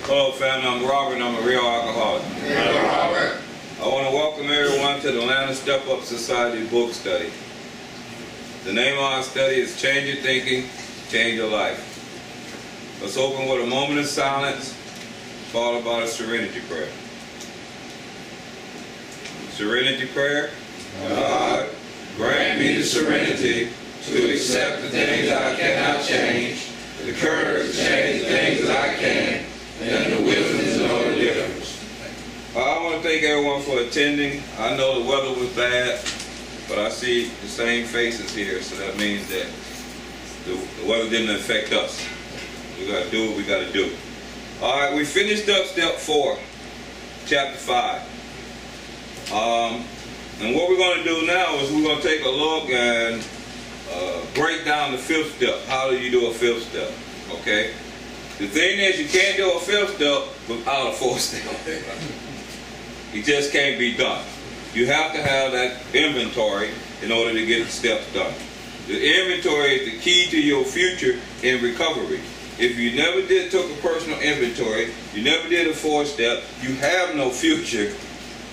Hello family, I'm Robert and I'm a real alcoholic. Hello, Robert. I want to welcome everyone to the Atlanta Step Up Society book study. The name of our study is Change Your Thinking, Change Your Life. Let's open with a moment of silence, followed by a serenity prayer. Serenity prayer. God, grant me the serenity to accept the things I cannot change, the courage to change the things that I can, and the wisdom to know the difference. I want to thank everyone for attending. I know the weather was bad, but I see the same faces here, so that means that the weather didn't affect us. We got to do what we got to do. All right, we finished up step 4, chapter 5. And what we're going to do now is we're going to take a look and break down the 5th step. How do you do a 5th step? Okay? The thing is, you can't do a 5th step without a 4th step. It just can't be done. You have to have that inventory in order to get the steps done. The inventory is the key to your future in recovery. If you never took a personal inventory, you never did a 4th step, you have no future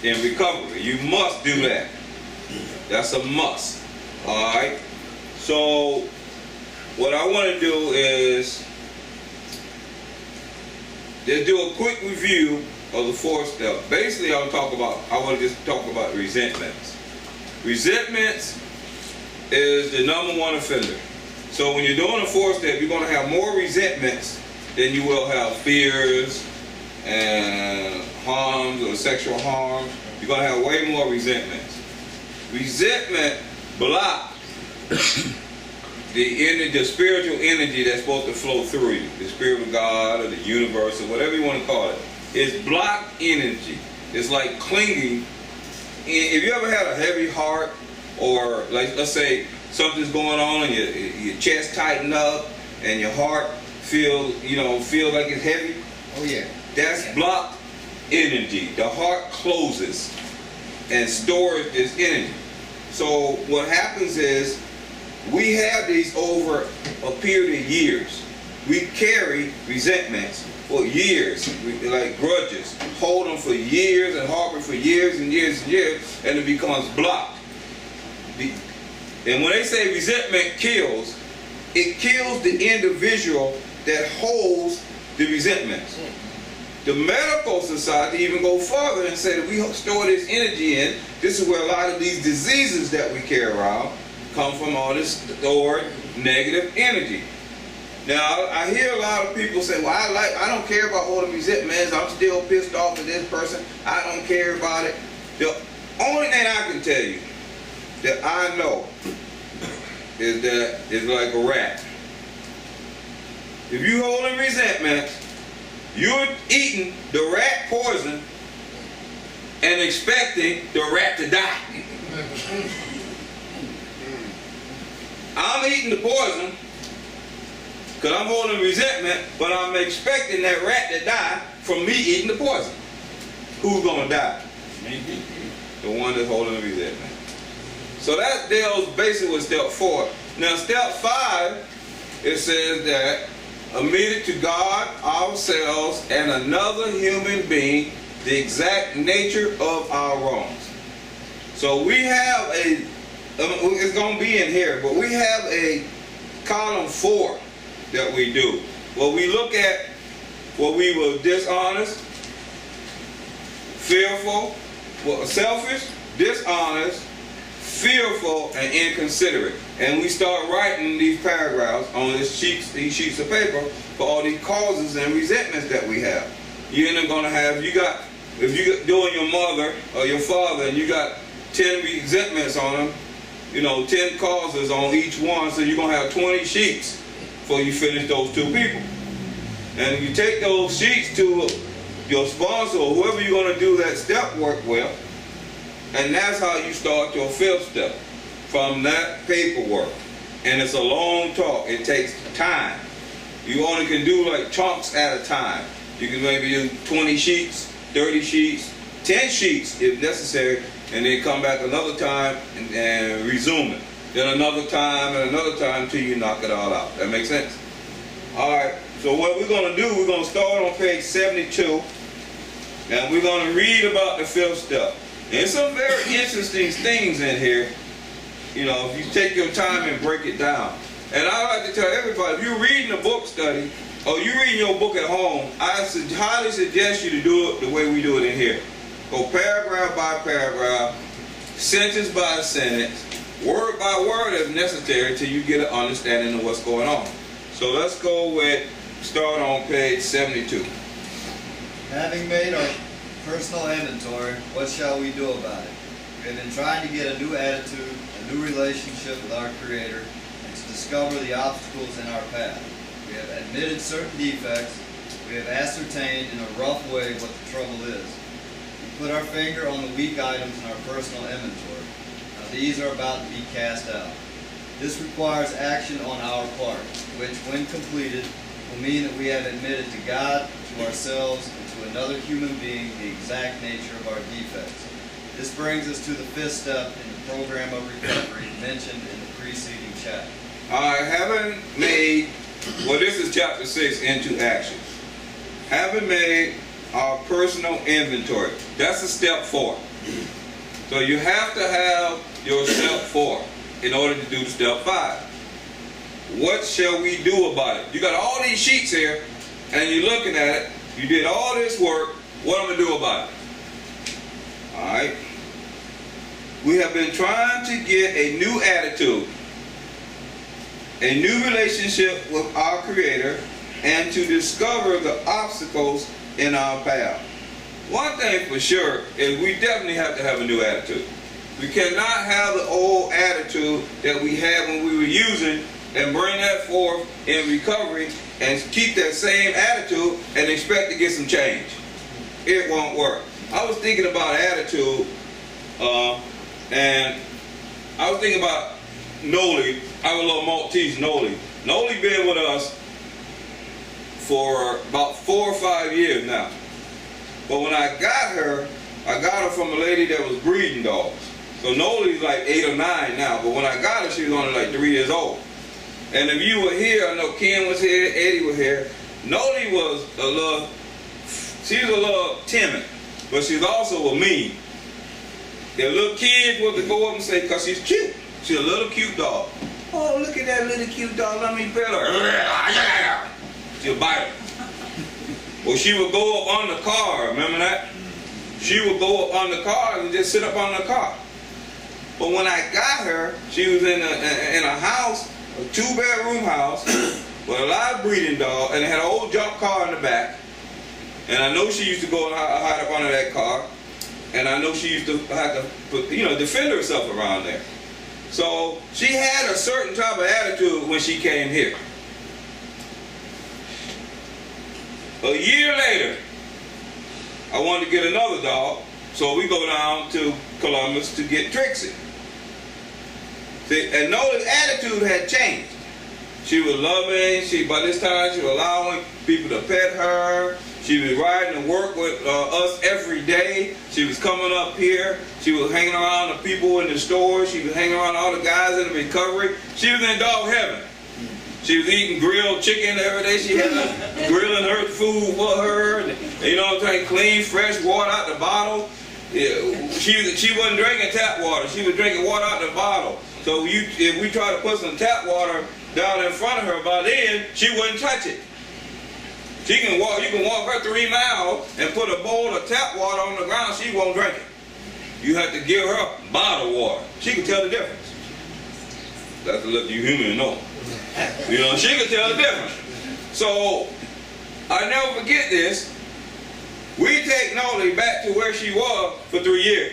in recovery. You must do that. That's a must. Alright? So, what I want to do is just do a quick review of the 4th step. Basically, I want to just talk about resentments. Resentments is the #1 offender. So when you're doing a 4th step, you're going to have more resentments than you will have fears and harms or sexual harms. You're going to have way more resentments. Resentment blocks the spiritual energy that's supposed to flow through you. The spirit of God or the universe or whatever you want to call it. It's blocked energy. It's like clinging. If you ever had a heavy heart, or like let's say something's going on and your chest tighten up and your heart feel like it's heavy. Oh yeah. That's blocked energy. The heart closes and stores this energy. So what happens is we have these over a period of years. We carry resentments for years, like grudges. Hold them for years and harbor for years and years and years, and it becomes blocked. And when they say resentment kills, it kills the individual that holds the resentments. The medical society even go further and say that we store this energy in. This is where a lot of these diseases that we carry around come from, all this stored negative energy. Now, I hear a lot of people say, well, I don't care about holding resentments. I'm still pissed off at this person. I don't care about it. The only thing I can tell you that I know is that it's like a rat. If you holding resentment, you're eating the rat poison and expecting the rat to die. I'm eating the poison because I'm holding resentment, but I'm expecting that rat to die from me eating the poison. Who's going to die? The one that's holding the resentment. So that deals basically with step 4. Now step 5, it says that admitted to God, ourselves, and another human being the exact nature of our wrongs. So we have it's going to be in here, but we have a column 4 that we do. Well, we look at where we were dishonest, fearful, selfish, dishonest, fearful, and inconsiderate. And we start writing these paragraphs on these sheets of paper for all these causes and resentments that we have. You're either going to have, if you're doing your mother or your father and you got 10 resentments on them, 10 causes on each one, so you're going to have 20 sheets before you finish those 2 people. And if you take those sheets to your sponsor or whoever you're going to do that step work with, and that's how you start your 5th step, from that paperwork. And it's a long talk. It takes time. You only can do like chunks at a time. You can maybe do 20 sheets, 30 sheets, 10 sheets if necessary, and then come back another time and resume it. Then another time and another time until you knock it all out. That makes sense? All right. So what we're going to do, we're going to start on page page 72, and we're going to read about the fifth step. And some very interesting things in here, you know, if you take your time and break it down. And I like to tell everybody, if you're reading a book study, or you're reading your book at home, I highly suggest you to do it the way we do it in here. Go paragraph by paragraph, sentence by sentence, word by word if necessary, till you get an understanding of what's going on. So let's go with, start on page 72. Having made our personal inventory, what shall we do about it? We have been trying to get a new attitude, a new relationship with our Creator, and to discover the obstacles in our path. We have admitted certain defects. We have ascertained in a rough way what the trouble is. We put our finger on the weak items in our personal inventory. Now these are about to be cast out. This requires action on our part, which, when completed, will mean that we have admitted to God, to ourselves, and to another human being the exact nature of our defects. This brings us to the fifth step in the program of recovery mentioned in the preceding chapter. Having made, well, this is chapter 6, into action. Having made our personal inventory. That's a step 4. So you have to have your step 4 in order to do the step 5. What shall we do about it? You got all these sheets here, and you're looking at it. You did all this work. What am I going to do about it? Alright. We have been trying to get a new attitude, a new relationship with our Creator, and to discover the obstacles in our path. One thing for sure is we definitely have to have a new attitude. We cannot have the old attitude that we had when we were using and bring that forth in recovery and keep that same attitude and expect to get some change. It won't work. I was thinking about attitude, and I was thinking about Noli, our little Maltese Noli. Noli been with us for about 4 or 5 years now. But when I got her from a lady that was breeding dogs. So Noli's like 8 or 9 now, but when I got her, she was only like 3 years old. And if you were here, I know Ken was here, Eddie was here. Noli was she was a little timid, but she's also a mean. The little kids would go up and say, because she's cute. She's a little cute dog. Oh, look at that little cute dog, let me pet her. She'll bite her. Well, she would go up on the car, remember that? She would go up on the car and just sit up on the car. But when I got her, she was in a house, a 2-bedroom house, with a live breeding dog, and it had an old jump car in the back. And I know she used to go and hide up under that car. And I know she used to have to, defend herself around there. So she had a certain type of attitude when she came here. A year later, I wanted to get another dog, so we go down to Columbus to get Trixie. See, and Nola's attitude had changed. She was loving, by this time she was allowing people to pet her. She was riding to work with us every day. She was coming up here. She was hanging around the people in the store. She was hanging around all the guys in the recovery. She was in dog heaven. She was eating grilled chicken every day. She had grilling her food for her. And, clean, fresh water out the bottle. Yeah, she wasn't drinking tap water. She was drinking water out the bottle. So if we try to put some tap water down in front of her, by then she wouldn't touch it. You can walk her 3 miles and put a bowl of tap water on the ground, she won't drink it. You have to give her bottled water. She can tell the difference. That's to let you human know. She can tell the difference. So, I never forget this. We take Noli back to where she was for 3 years.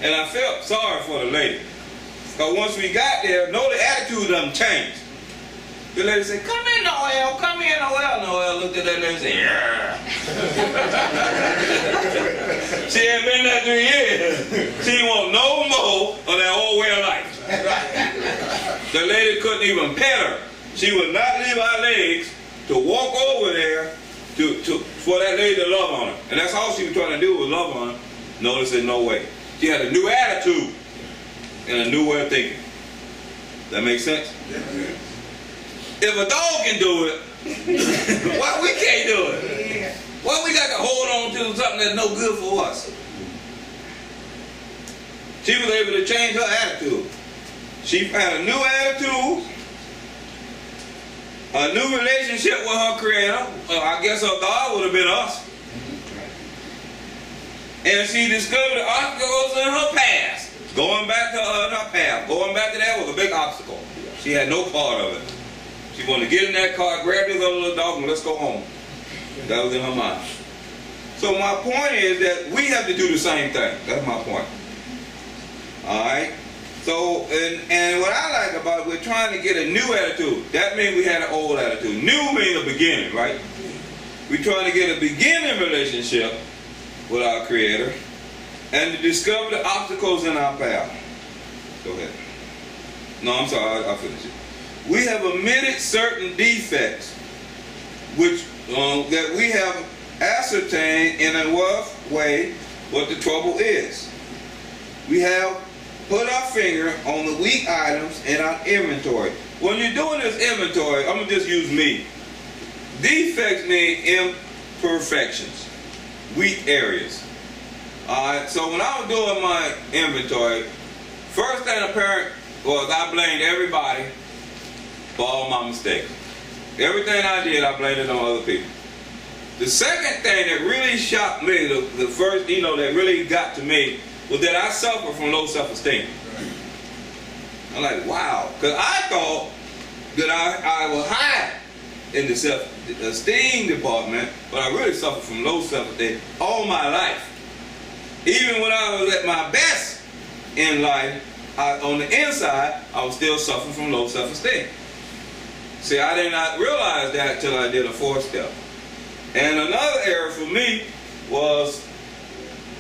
And I felt sorry for the lady. Because once we got there, Noli's attitude done changed. The lady said, "Come in, Noel, come in, Noel." Noel looked at that lady and said, "Yeah." She had been there 3 years. She didn't want no more of that old way of life. The lady couldn't even pet her. She would not leave our legs to walk over there for that lady to love on her. And that's all she was trying to do was love on her. Noel said, "No way." She had a new attitude and a new way of thinking. That makes sense? If a dog can do it, why we can't do it? something that's no good for us. She was able to change her attitude. She found a new attitude, a new relationship with her Creator. I guess her God would have been us. And she discovered the obstacles in her past. Going back to her path, going back to that was a big obstacle. She had no part of it. She wanted to get in that car, grab this other little dog, and let's go home. That was in her mind. So my point is that we have to do the same thing. That's my point. Alright? So, and what I like about it, we're trying to get a new attitude. That means we had an old attitude. New means a beginning, right? We're trying to get a beginning relationship with our Creator and to discover the obstacles in our path. Go ahead. No, I'm sorry, I'll finish it. We have omitted certain defects which that we have ascertained in a rough way what the trouble is. We have put our finger on the weak items in our inventory. When you're doing this inventory, I'm going to just use me. Defects mean imperfections, weak areas. Alright, so when I was doing my inventory, first thing apparent was I blamed everybody for all my mistakes. Everything I did, I blamed it on other people. The second thing that really shocked me, the first, that really got to me, was that I suffer from low self-esteem. I'm like, wow. Because I thought that I was high in the self-esteem department, but I really suffered from low self-esteem all my life. Even when I was at my best in life, on the inside, I was still suffering from low self-esteem. See, I did not realize that until I did a 4-step. And another area for me was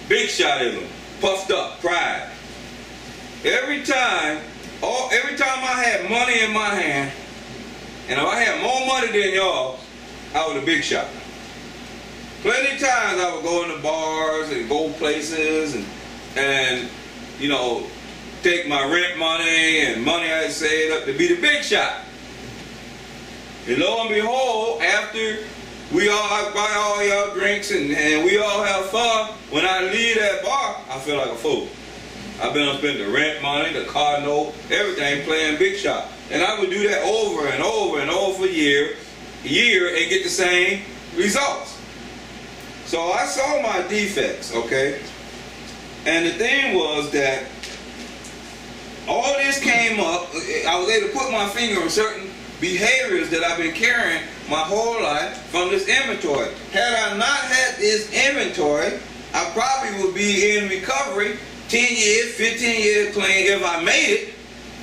big shotism, puffed up, pride. Every time I had money in my hand, and if I had more money than y'all, I was a big shot. Plenty of times I would go into bars and go places and take my rent money and money I had saved up to be the big shot. And lo and behold, after we all buy all y'all drinks and we all have fun, when I leave that bar, I feel like a fool. I've been spending the rent money, the car note, everything playing big shot. And I would do that over and over and over for a year and get the same results. So I saw my defects, okay? And the thing was that all this came up, I was able to put my finger on certain behaviors that I've been carrying my whole life from this inventory. Had I not had this inventory, I probably would be in recovery 10 years, 15 years clean if I made it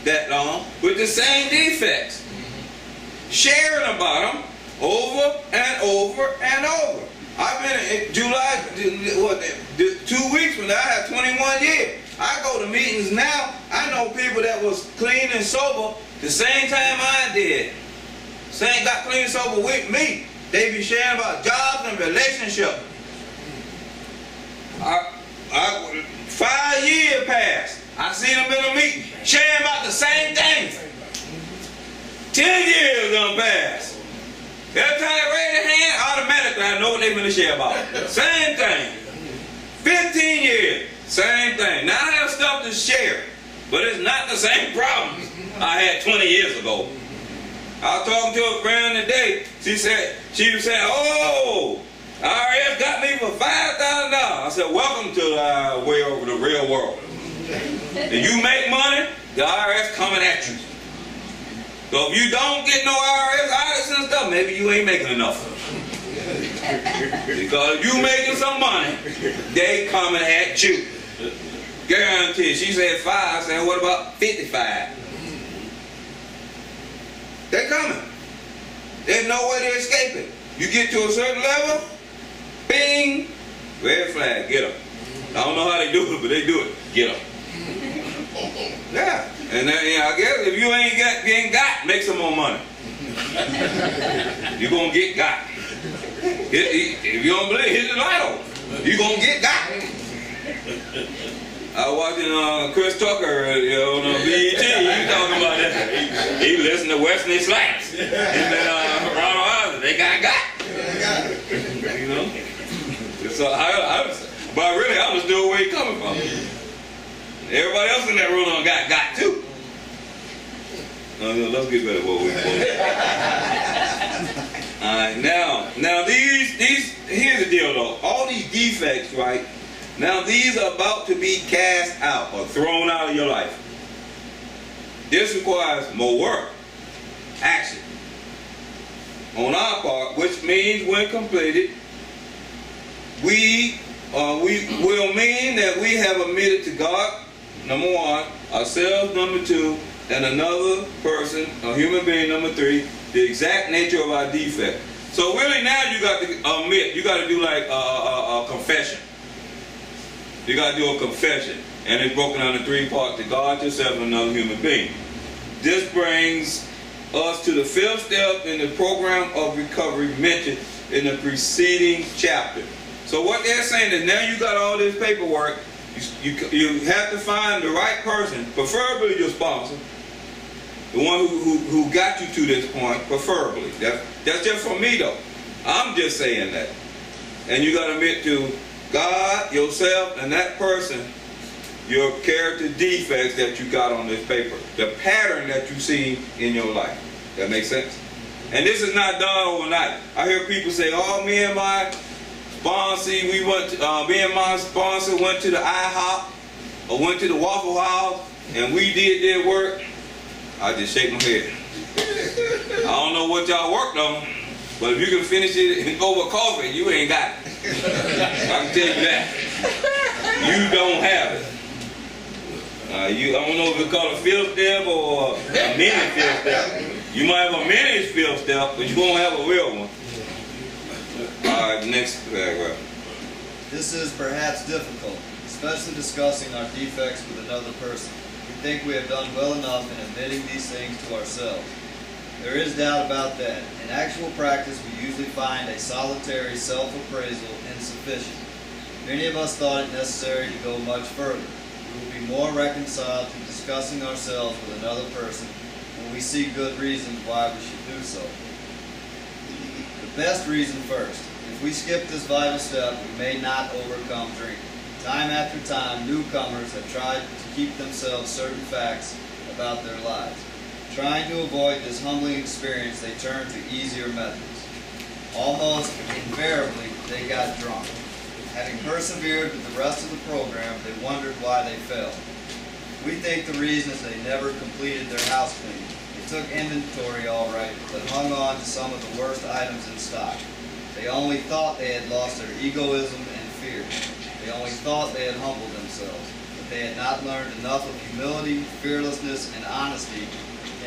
that long with the same defects. Sharing about them over and over and over. I've been in July, 2 weeks from now, I had 21 years. I go to meetings now, I know people that was clean and sober the same time I did. Got clean and sober with me. They be sharing about jobs and relationships. 5 years passed. I seen them in a meeting sharing about the same thing. 10 years done passed. Every time they raise their hand, automatically I know what they're going to share about. Same thing. 15 years, same thing. Now I have stuff to share, but it's not the same problems I had 20 years ago. I was talking to a friend today. She was saying, oh, IRS got me for $5,000. I said, welcome to the way over the real world. If you make money, the IRS coming at you. So if you don't get no IRS audits and stuff, maybe you ain't making enough. Because if you making some money, they coming at you. Guaranteed. She said 5. I said, what about 55? They coming. There's no way to escape it. You get to a certain level, bing, red flag, get them. I don't know how they do it, but they do it. Get them. Yeah. And then, I guess if you ain't got, make some more money. You're going to get got. If you don't believe, hit the light on. You're going to get got. I was watching Chris Tucker on BET. He was talking about that. He listened to Wesley Snipes. And then Ronald Isaac, they got. So I was But really, I understood where he coming from. Everybody else in that room got too. No, let's get better at what we're supposed to. Alright, now these here's the deal though. All these defects, right? Now these are about to be cast out or thrown out of your life. This requires more work, action on our part, which means when completed, we will mean that we have admitted to God, number one, ourselves, number two, and another person, a human being, number three, the exact nature of our defect. So really now you got to admit, you got to do like a confession. You got to do a confession. And it's broken down in three parts: to God, yourself, and another human being. This brings us to the fifth step in the program of recovery mentioned in the preceding chapter. So what they're saying is now you got all this paperwork, you have to find the right person, preferably your sponsor, the one who got you to this point, preferably. That's just for me though. I'm just saying that. And you got to admit to God, yourself, and that person your character defects that you got on this paper, the pattern that you see in your life. That makes sense? And this is not done overnight. I hear people say, "Oh, me and my sponsor, me and my sponsor went to the IHOP or went to the Waffle House and we did their work." I just shake my head. I don't know what y'all worked on, but if you can finish it over coffee, you ain't got it. I can tell you that. You don't have it. I don't know if it's called a field step or a mini field step. You might have a mini field step, but you won't have a real one. Alright, next paragraph. This is perhaps difficult, especially discussing our defects with another person. We think we have done well enough in admitting these things to ourselves. There is doubt about that. In actual practice, we usually find a solitary self-appraisal insufficient. Many of us thought it necessary to go much further. We will be more reconciled to discussing ourselves with another person when we see good reasons why we should do so. The best reason first. If we skip this vital step, we may not overcome drinking. Time after time, newcomers have tried to keep themselves certain facts about their lives. Trying to avoid this humbling experience, they turn to easier methods. Almost invariably, they got drunk. Having persevered with the rest of the program, they wondered why they failed. We think the reason is they never completed their house cleaning. They took inventory all right, but hung on to some of the worst items in stock. They only thought they had lost their egoism and fear. They only thought they had humbled themselves, but they had not learned enough of humility, fearlessness, and honesty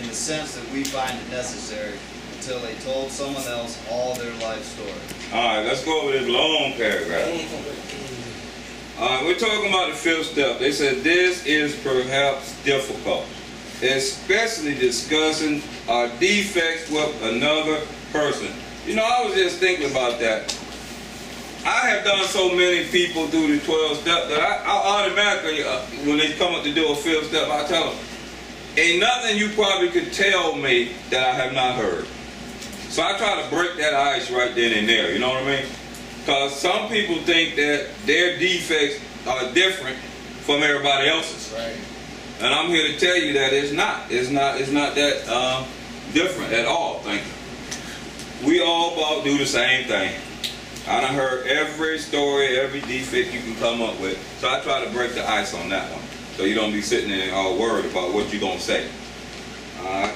in the sense that we find it necessary until they told someone else all their life story. Alright, let's go over this long paragraph. Alright, we're talking about the fifth step. They said this is perhaps difficult, especially discussing our defects with another person. You know, I was just thinking about that. I have done so many people through the 12 steps that I automatically, when they come up to do a fifth step, I tell them, ain't nothing you probably could tell me that I have not heard. So I try to break that ice right then and there, you know what I mean? Because some people think that their defects are different from everybody else's. Right. And I'm here to tell you that it's not. It's not that different at all, thank you. We all about do the same thing. I done heard every story, every defect you can come up with. So I try to break the ice on that one. So you don't be sitting there all worried about what you're going to say. Alright?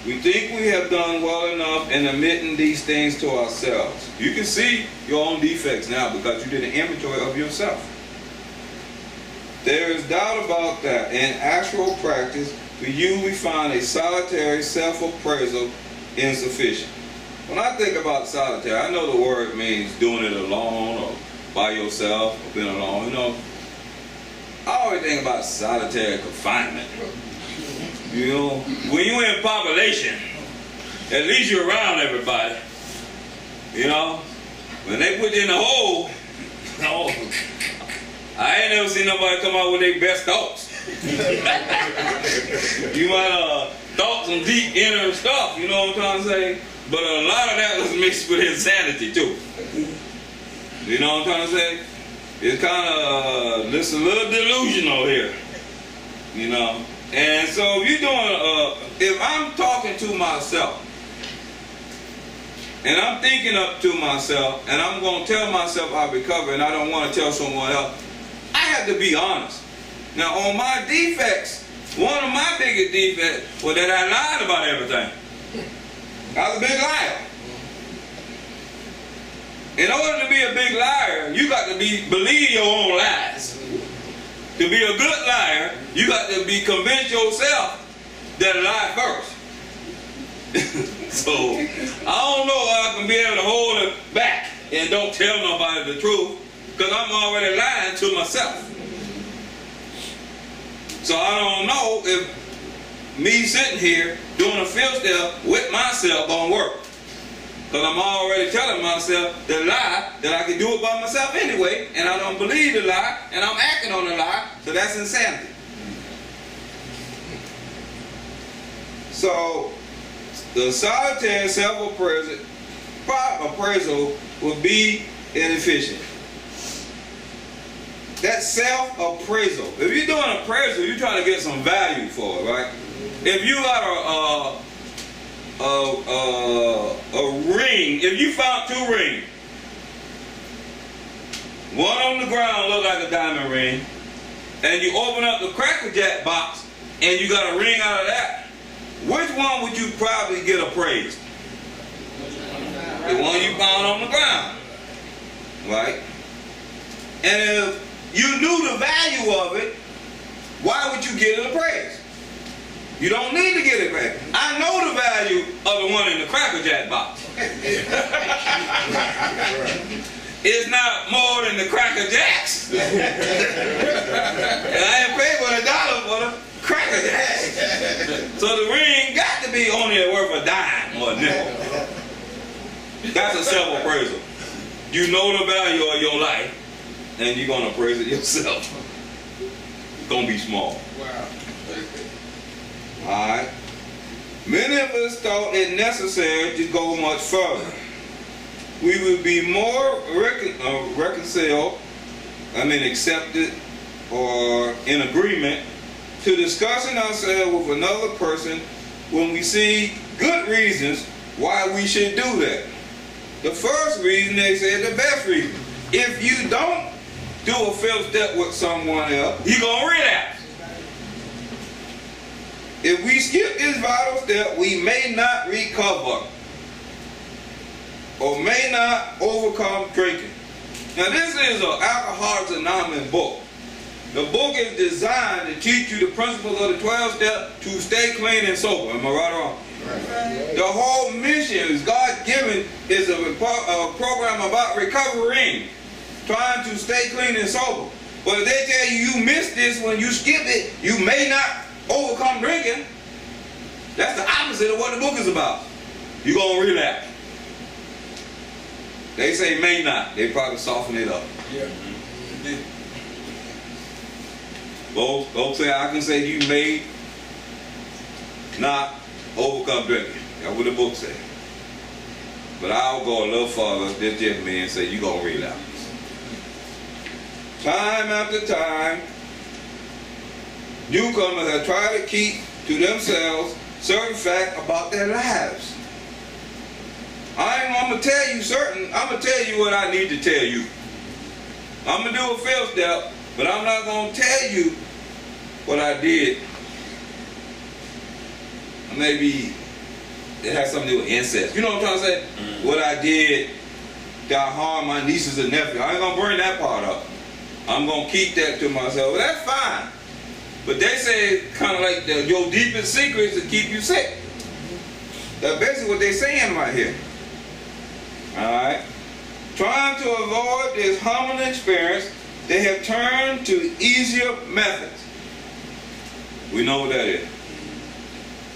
We think we have done well enough in admitting these things to ourselves. You can see your own defects now because you did an inventory of yourself. There is doubt about that. In actual practice, we usually find a solitary self-appraisal insufficient. When I think about solitary, I know the word means doing it alone or by yourself or being alone. You know, I always think about solitary confinement. You know, when you're in population, at least you're around everybody. You know, when they put you in a hole, no, I ain't never seen nobody come out with their best thoughts. You might thought some deep inner stuff, you know what I'm trying to say? But a lot of that was mixed with insanity too. You know what I'm trying to say? it's kind of it's a little delusional here, you know. And so if you're doing, if I'm talking to myself, and I'm thinking up to myself, and I'm going to tell myself I'll recover, and I don't want to tell someone else, I have to be honest. Now, on my defects, one of my biggest defects was that I lied about everything. I was a big liar. In order to be a big liar, you got to believe your own lies. To be a good liar, you got to be convinced yourself that I lied first. So, I don't know if I can be able to hold it back and don't tell nobody the truth, because I'm already lying to myself. So I don't know if me sitting here doing a field step with myself gonna work. Because I'm already telling myself the lie that I can do it by myself anyway, and I don't believe the lie, and I'm acting on the lie, so that's insanity. So, the solitary self-appraisal will be inefficient. That self-appraisal. If you're doing appraisal, you're trying to get some value for it, right? If you got a ring, if you found two rings, one on the ground looked like a diamond ring, and you open up the Cracker Jack box and you got a ring out of that, which one would you probably get appraised? The one you found on the ground, right? And if you knew the value of it, why would you get it appraised? You don't need to get it appraised. I know the value of the one in the Cracker Jack box. It's not more than the Cracker Jacks. And I ain't paid but $1 for the Cracker Jacks. So the ring got to be only worth a dime or a nickel. That's a self-appraisal. You know the value of your life, and you're going to appraise it yourself. It's going to be small. Wow. Alright. Many of us thought it necessary to go much further. We would be more accepted or in agreement to discussing ourselves with another person when we see good reasons why we should do that. The first reason, they said the best reason. If you don't do a fifth step with someone else, you're going to relapse. If we skip this vital step, we may not recover or may not overcome drinking. Now this is an Alcoholics Anonymous book. The book is designed to teach you the principles of the 12 steps to stay clean and sober. Am I right or wrong? Right. The whole mission is God-given, is a program about recovering, trying to stay clean and sober. But if they tell you missed this when you skip it, you may not overcome drinking. That's the opposite of what the book is about. You're going to relapse. They say may not. They probably soften it up. Yeah. Both say, I can say you may not overcome drinking. That's what the book says. But I'll go a little further, this gentleman, and say you're going to relapse. Time after time, newcomers have tried to keep to themselves certain facts about their lives. I'm going to tell you I'm going to tell you what I need to tell you. I'm going to do a field step, but I'm not going to tell you what I did. Maybe it has something to do with incest. You know what I'm trying to say? Mm-hmm. What I did that harmed my nieces and nephews. I ain't going to bring that part up. I'm going to keep that to myself. Well, that's fine. But they say kind of like your deepest secret is to keep you sick. That's basically what they're saying right here. Alright? Trying to avoid this humbling experience, they have turned to easier methods. We know what that is.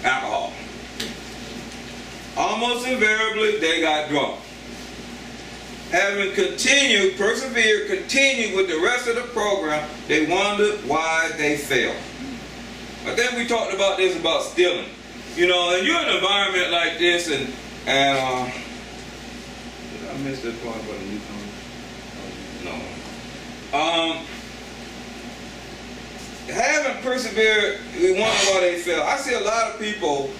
Alcohol. Almost invariably, they got drunk. Having persevered, continued with the rest of the program, they wondered why they failed. I think we talked about this about stealing. You know, and you're in an environment like this, and did I miss that part about the newcomer? No. Haven't persevered, we wonder why they fail. I see a lot of people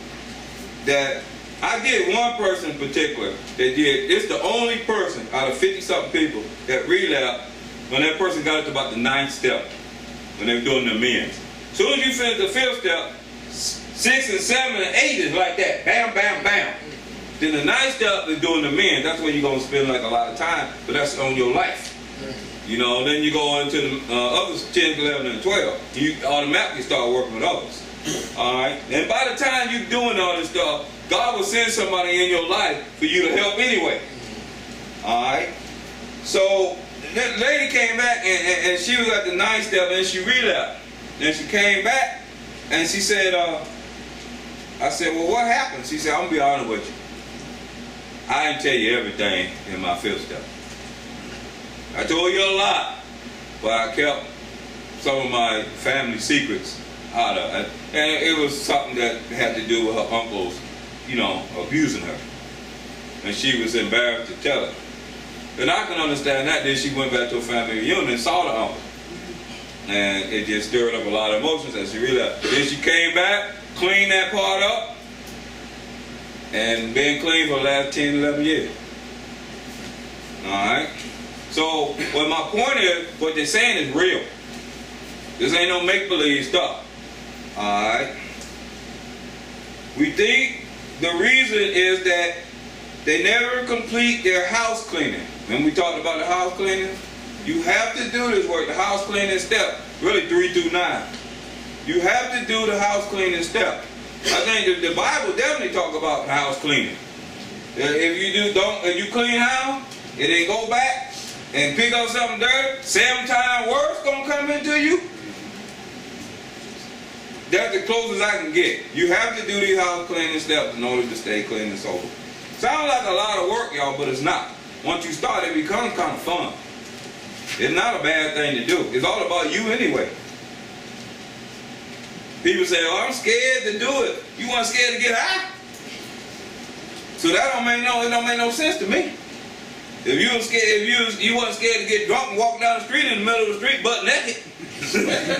that, I did one person in particular that did, it's the only person out of 50-something people that relapsed when that person got to about the 9th step, when they were doing the amends. As soon as you finish the 5th step, 6 and 7 and 8 is like that, bam, bam, bam. Then the 9th step is doing the amends. That's where you're going to spend like a lot of time, but that's on your life. You know, then you go into the others, 10, 11, and 12. You automatically start working with others. Alright? And by the time you're doing all this stuff, God will send somebody in your life for you to help anyway. Alright? So, that lady came back and she was at the 9th step and she relapsed. Then she came back and she said, I said, well, what happened? She said, I'm going to be honest with you. I didn't tell you everything in my 5th step. I told you a lot, but I kept some of my family secrets out of it. And it was something that had to do with her uncles, you know, abusing her. And she was embarrassed to tell it. And I can understand that. Then she went back to a family reunion and saw the uncle. And it just stirred up a lot of emotions as she realized. Then she came back, cleaned that part up, and been clean for the last 10, 11 years. Alright? So, what my point is, what they're saying is real. This ain't no make-believe stuff. Alright? We think the reason is that they never complete their house cleaning. When we talked about the house cleaning, you have to do this work, the house cleaning step, really 3 through 9. You have to do the house cleaning step. I think the Bible definitely talk about house cleaning. If you clean house, and then go back and pick up something dirty, 7 times worse gonna come into you. That's the closest I can get. You have to do these house cleaning steps in order to stay clean and sober. Sounds like a lot of work, y'all, but it's not. Once you start, it becomes kind of fun. It's not a bad thing to do. It's all about you anyway. People say, oh, I'm scared to do it. You weren't scared to get high? So that it don't make no sense to me. If you was scared, if you wasn't scared to get drunk and walk down the street in the middle of the street butt naked,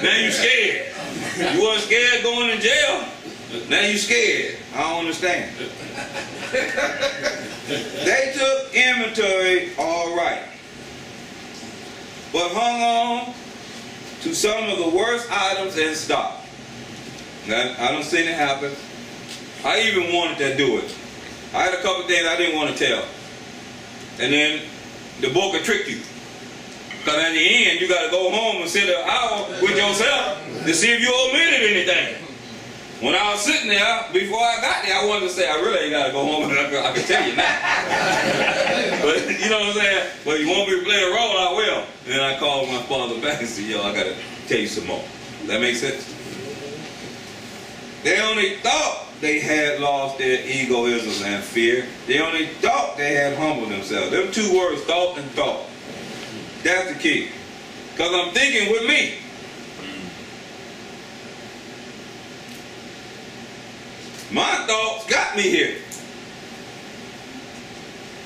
now you scared. You wasn't scared going to jail, now you scared. I don't understand. They took inventory all right, but hung on to some of the worst items and stopped. Now, I don't see it happen. I even wanted to do it. I had a couple things I didn't want to tell. And then the book will trick you. Because at the end, you got to go home and sit an hour with yourself to see if you omitted anything. When I was sitting there, before I got there, I wanted to say, I really ain't got to go home, and I can tell you now. But you know what I'm saying? Well, you want me to play the role, I will. And then I called my father back and said, yo, I got to tell you some more. Does that make sense? They only thought they had lost their egoism and fear. They only thought they had humbled themselves. Them 2 words, thought and thought. That's the key. Because I'm thinking with me. My thoughts got me here.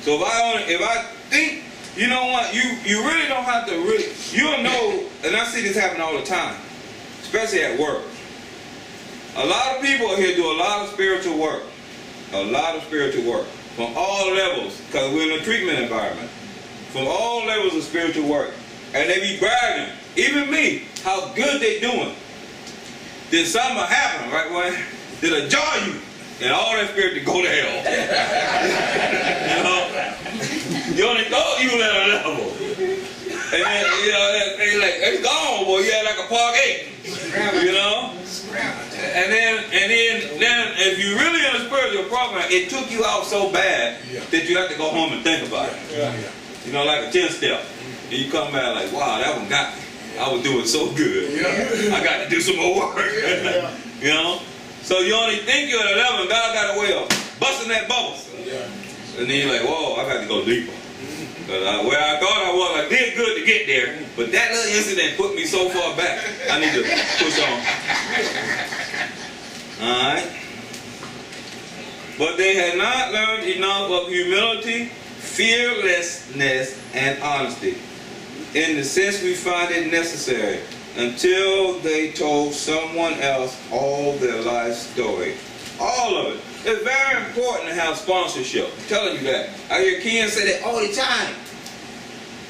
So if I think, you know what, you really don't have to you'll know, and I see this happen all the time, especially at work. A lot of people here do a lot of spiritual work. A lot of spiritual work. From all levels, because we're in a treatment environment. From all levels of spiritual work. And they be bragging, even me, how good they doing. Then something will happen, right, boy? That'll jar you. And all that spirit to go to hell. You know? You only thought you were at a level. And then, you know, they like, it's gone, boy. You had like a Park 8. You know? And then if you really in a spiritual program, it took you out so bad that you have to go home and think about it. You know, like a 10-step. And you come back like, wow, that one got me. I was doing so good. I got to do some more work. You know? So you only think you're at 11, God got a way of busting that bubble. And then you're like, whoa, I got to go deeper. Where I thought I was, I did good to get there, but that little incident put me so far back, I need to push on. Alright? But they had not learned enough of humility, fearlessness, and honesty. in the sense we find it necessary until they told someone else all their life story. All of it. It's very important to have sponsorship. I'm telling you that. I hear Ken say that all the time.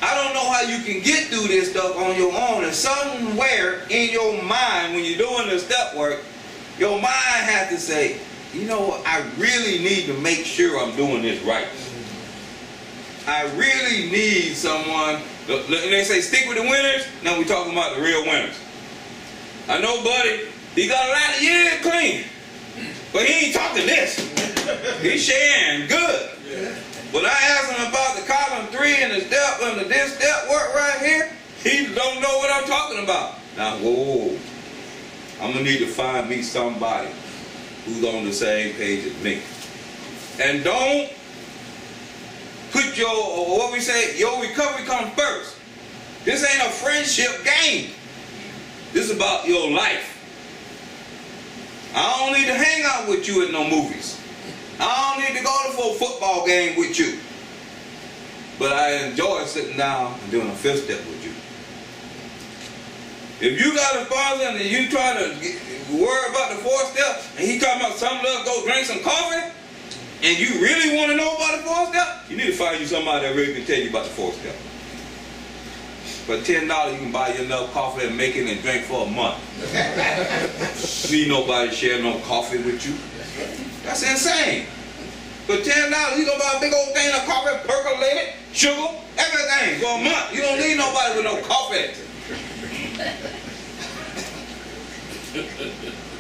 I don't know how you can get through this stuff on your own, and somewhere in your mind when you're doing the step work, your mind has to say, you know what, I really need to make sure I'm doing this right. I really need someone, and they say stick with the winners. Now we're talking about the real winners. I know Buddy, he got a lot of years clean, but he ain't talking this. He's sharing good. When I ask him about the column 3 and the step and the this step work right here, he don't know what I'm talking about. Now, whoa, I'm gonna need to find me somebody who's on the same page as me. And don't put your, what we say, your recovery comes first. This ain't a friendship game. This is about your life. I don't need to hang out with you at no movies. I don't need to go to a football game with you. But I enjoy sitting down and doing a fifth step with you. If you got a sponsor and you trying to worry about the fourth step, and he talking about some of us go drink some coffee, and you really want to know about the fourth step, you need to find you somebody that really can tell you about the fourth step. For $10, you can buy you enough coffee and make it and drink for a month. Need nobody share no coffee with you. That's insane. For $10, you gonna buy a big old thing of coffee, percolated, sugar, everything for a month. You don't need nobody with no coffee.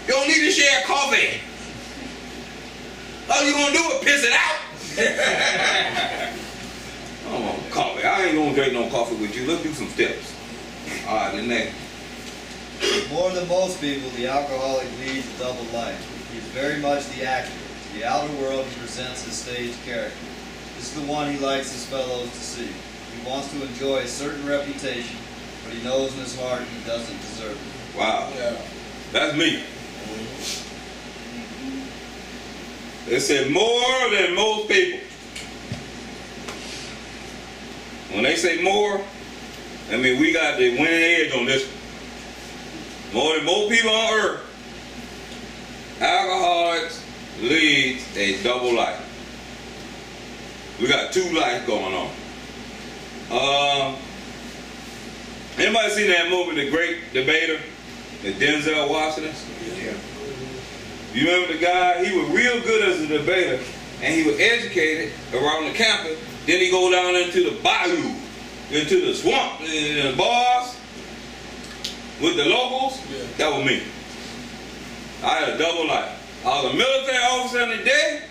You don't need to share coffee. All you gonna do is piss it out. I don't want coffee. I ain't gonna drink no coffee with you. Let's do some steps. All right, the next. More than most people, the alcoholic leads a double life. He is very much the actor. To the outer world, he presents his stage character. This is the one he likes his fellows to see. He wants to enjoy a certain reputation, but he knows in his heart he doesn't deserve it. Wow. Yeah. That's me. It said more than most people. When they say more, I mean we got the winning edge on this one. More than most people on earth, alcoholics leads a double life. We got 2 lives going on. Anybody seen that movie, The Great Debater, the Denzel Washington? Yeah. You remember the guy? He was real good as a debater, and he was educated around the campus. Then he go down into the bayou, into the swamp, in the bars with the locals. Yeah. That was me. I had a double life. I was a military officer in the day,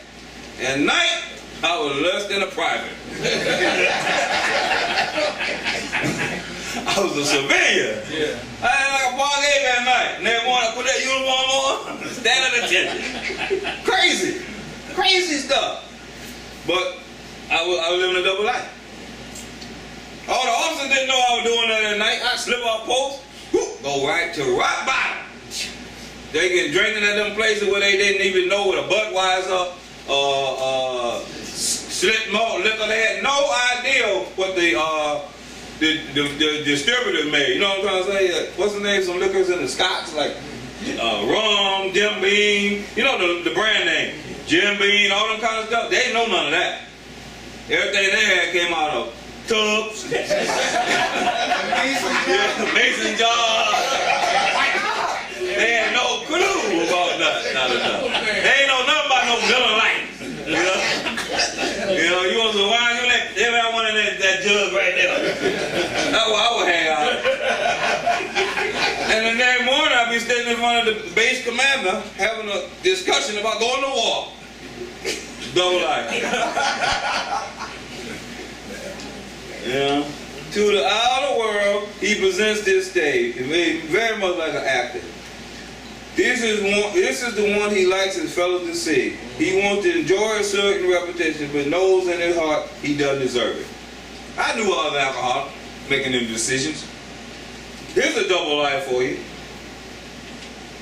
and at night I was less than a private. I was a civilian. Yeah. I had like a ball game at night. And every morning I put that uniform on, stand at attention. Crazy. Crazy stuff. But I was living a double life. All the officers didn't know I was doing that at night. I'd slip off post, whoop, go right to rock bottom. They get drinking at them places where they didn't even know what a Budweiser, slit malt liquor. They had no idea what the distributor made. You know what I'm trying to say? What's the name? Some liquors in the Scots, like rum, Jim Beam. You know the brand name, Jim Beam, all them kind of stuff. They didn't know none of that. Everything they had came out of tubs, mason jars. They had no clue about nothing. They ain't know nothing about no Miller Lite. You know, you want some wine? You let everybody want that jug right there. That's what I would hang out. And the next morning I'd be standing in front of the base commander having a discussion about going to war. Double life. Yeah. To the outer world, he presents this stage. Very much like an actor. This is the one he likes his fellows to see. He wants to enjoy a certain reputation, but knows in his heart he doesn't deserve it. I knew I was alcoholic, making them decisions. Here's a double life for you.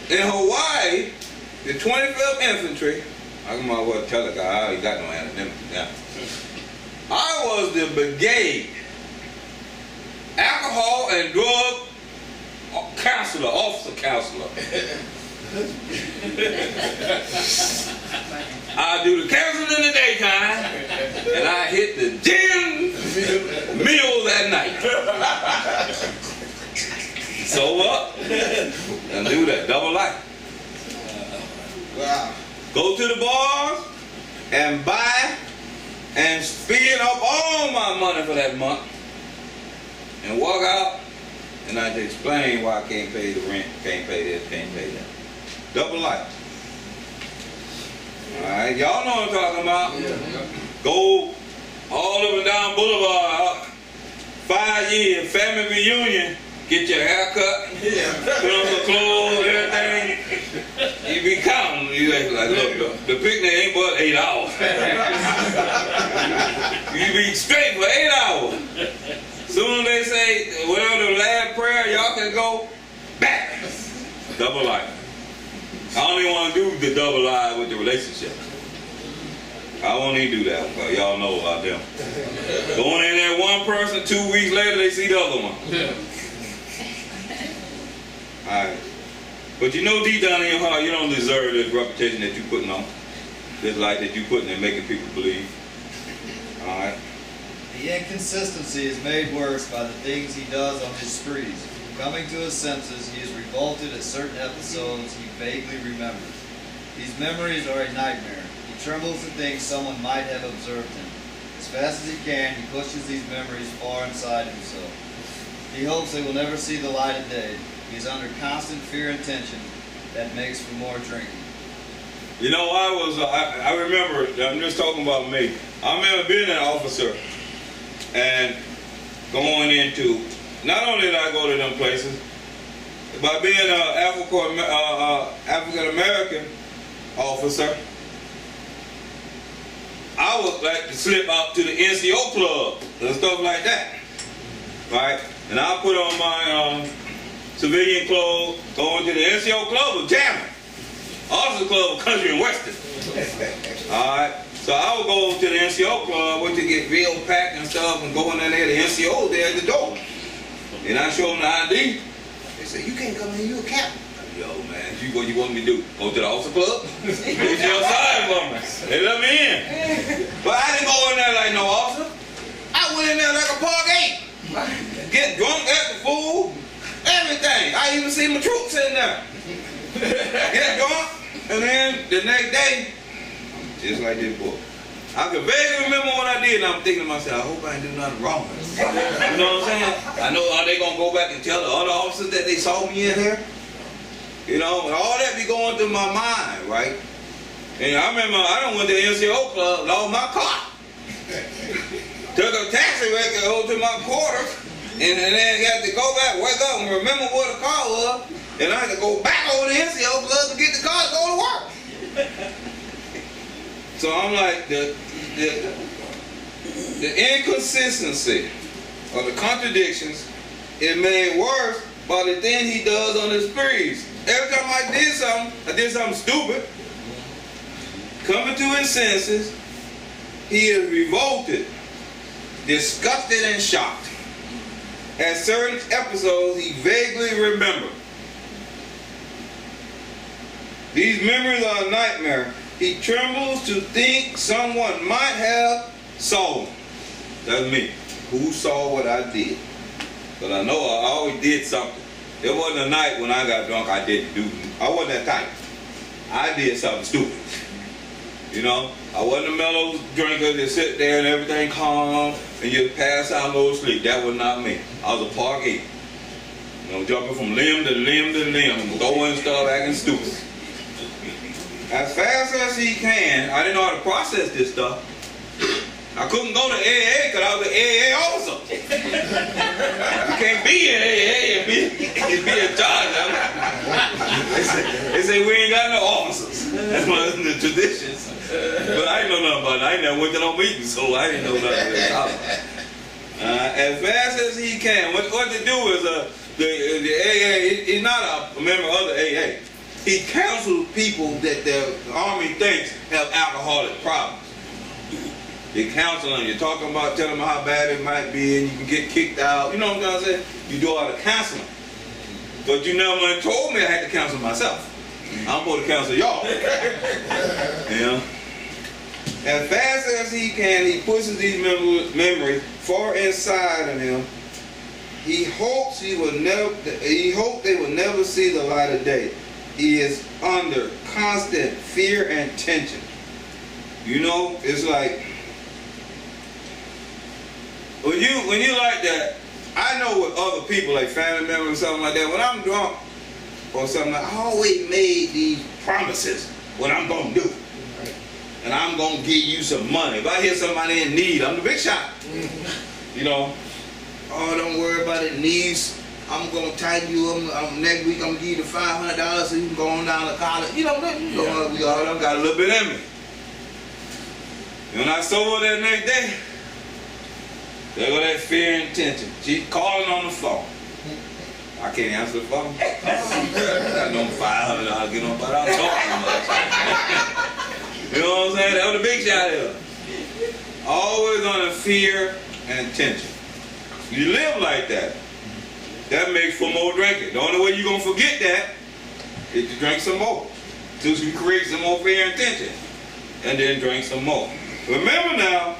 In Hawaii, the 25th Infantry, I might as well tell the guy, I ain't got no anonymity now. I was the brigade. alcohol and drug counselor, officer counselor. I do the counseling in the daytime, and I hit the gym meals at night. So up and do that double life. Wow. Go to the bars and buy and spend up all my money for that month, and walk out, and I just explain why I can't pay the rent, can't pay this, can't pay that. Double life. Alright, y'all know what I'm talking about. Yeah. Go all up and down Boulevard, 5 years, family reunion, get your hair cut, put on some clothes, everything. You be counting. You like, look, the picnic ain't but 8 hours. You be straight for 8 hours. Soon as they say, well, the last prayer, y'all can go back. Double life. I don't even want to do the double life with the relationship. I won't even do that because y'all know about them. Going in there one person, 2 weeks later they see the other one. Alright. But you know deep down in your heart you don't deserve this reputation that you're putting on. This life that you're putting and making people believe. Alright. The inconsistency is made worse by the things he does on his sprees. Coming to his senses, he is revolted at certain episodes he vaguely remembers. These memories are a nightmare. He trembles to think someone might have observed him. As fast as he can, he pushes these memories far inside himself. He hopes they will never see the light of day. He is under constant fear and tension that makes for more drinking. You know, I remember, I'm just talking about me. I remember being an officer and going into, not only did I go to them places, by being an African American officer, I would like to slip out to the NCO club and stuff like that, right? And I put on my civilian clothes, going to the NCO club with jamming. Officer club was country and western. All right. So I would go to the NCO club, went to get real packed and stuff, and go in there. The NCO there at the door. And I show them the ID. They say, "You can't come in, you a captain." Yo, man, what you want me to do? Go to the officer club? It's your side for me. They let me in. But I didn't go in there like no officer. I went in there like a Park 8. Get drunk at the food, everything. I even see my troops in there. Get drunk, and then the next day, just like this boy. I can vaguely remember what I did, and I'm thinking to myself, I hope I ain't do nothing wrong. You know what I'm saying? I know, are they going to go back and tell the other officers that they saw me in here? You know, and all that be going through my mind, right? And I remember I done went to the NCO club, lost my car. Took a taxi record over to my quarters, and then got to go back, wake up, and remember where the car was, and I had to go back over to the NCO club to get the car to go to work. So I'm like, the inconsistency or the contradictions is made worse by the thing he does on his sprees. Every time I did something stupid, coming to his senses, he is revolted, disgusted, and shocked. At certain episodes he vaguely remembers. These memories are a nightmare. He trembles to think someone might have saw him. That's me. Who saw what I did? But I know I always did something. There wasn't a night when I got drunk I didn't do. I wasn't that type. I did something stupid. You know, I wasn't a mellow drinker that sit there and everything calm and just pass out and go to sleep. That was not me. I was a Park 8. You know, jumping from limb to limb to limb, throwing stuff, acting stupid. As fast as he can, I didn't know how to process this stuff. I couldn't go to AA because I was an AA officer. You can't be in AA and be in charge of it. They say we ain't got no officers. That's one of the traditions. But I didn't know nothing about it. I ain't never went to no meeting, so I didn't know nothing about it. As fast as he can. What to do is the AA, he's not a member of the AA. He counsels people that the Army thinks have alcoholic problems. You're counseling, you're talking about telling them how bad it might be and you can get kicked out. You know what I'm trying to say? You do all the counseling. But you never told me I had to counsel myself. I'm supposed to counsel y'all. You know? As fast as he can, he pushes these memories far inside of him. He hopes they will never see the light of day. He is under constant fear and tension. You know, it's like when you like that. I know with other people, like family members or something like that. When I'm drunk or something, I always made these promises what I'm gonna do, and I'm gonna give you some money. If I hear somebody in need, I'm the big shot. You know. Oh, don't worry about it, niece. I'm going to tighten you up. Next week, I'm going to give you the $500 so you can go on down to college. You know, we all got a little bit in me. And when I sober that next day, there go that fear and tension. She's calling on the phone. I can't answer the phone. I got no $500 get on, but I'm talking much. You know what I'm saying? That was the big shot here. Always under fear and tension. You live like that. That makes for more drinking. The only way you're going to forget that is to drink some more. So you create some more fear and tension. And then drink some more. Remember now,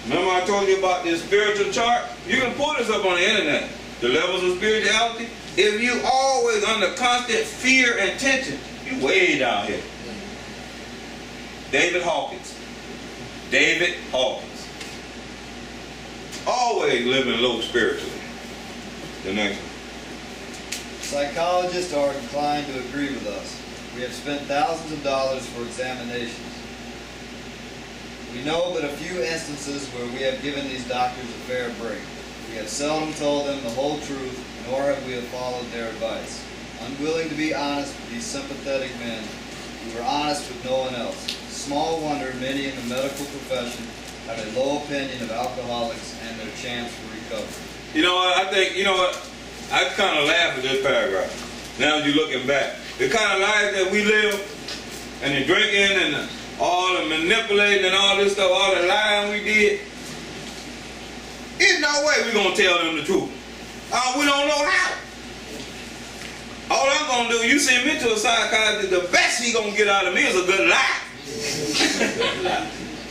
remember I told you about this spiritual chart? You can pull this up on the internet. The levels of spirituality. If you always under constant fear and tension, you way down here. David Hawkins. David Hawkins. Always living low spiritually. The next one. Psychologists are inclined to agree with us. We have spent thousands of dollars for examinations. We know but a few instances where we have given these doctors a fair break. We have seldom told them the whole truth, nor have we followed their advice. Unwilling to be honest with these sympathetic men, we were honest with no one else. Small wonder many in the medical profession have a low opinion of alcoholics and their chance for recovery. You know what, I kind of laugh at this paragraph. Now you're looking back. The kind of life that we live, and the drinking, and all the manipulating, and all this stuff, all the lying we did, there's no way we're going to tell them the truth. We don't know how. All I'm going to do, you send me to a psychiatrist, the best he going to get out of me is a good lie.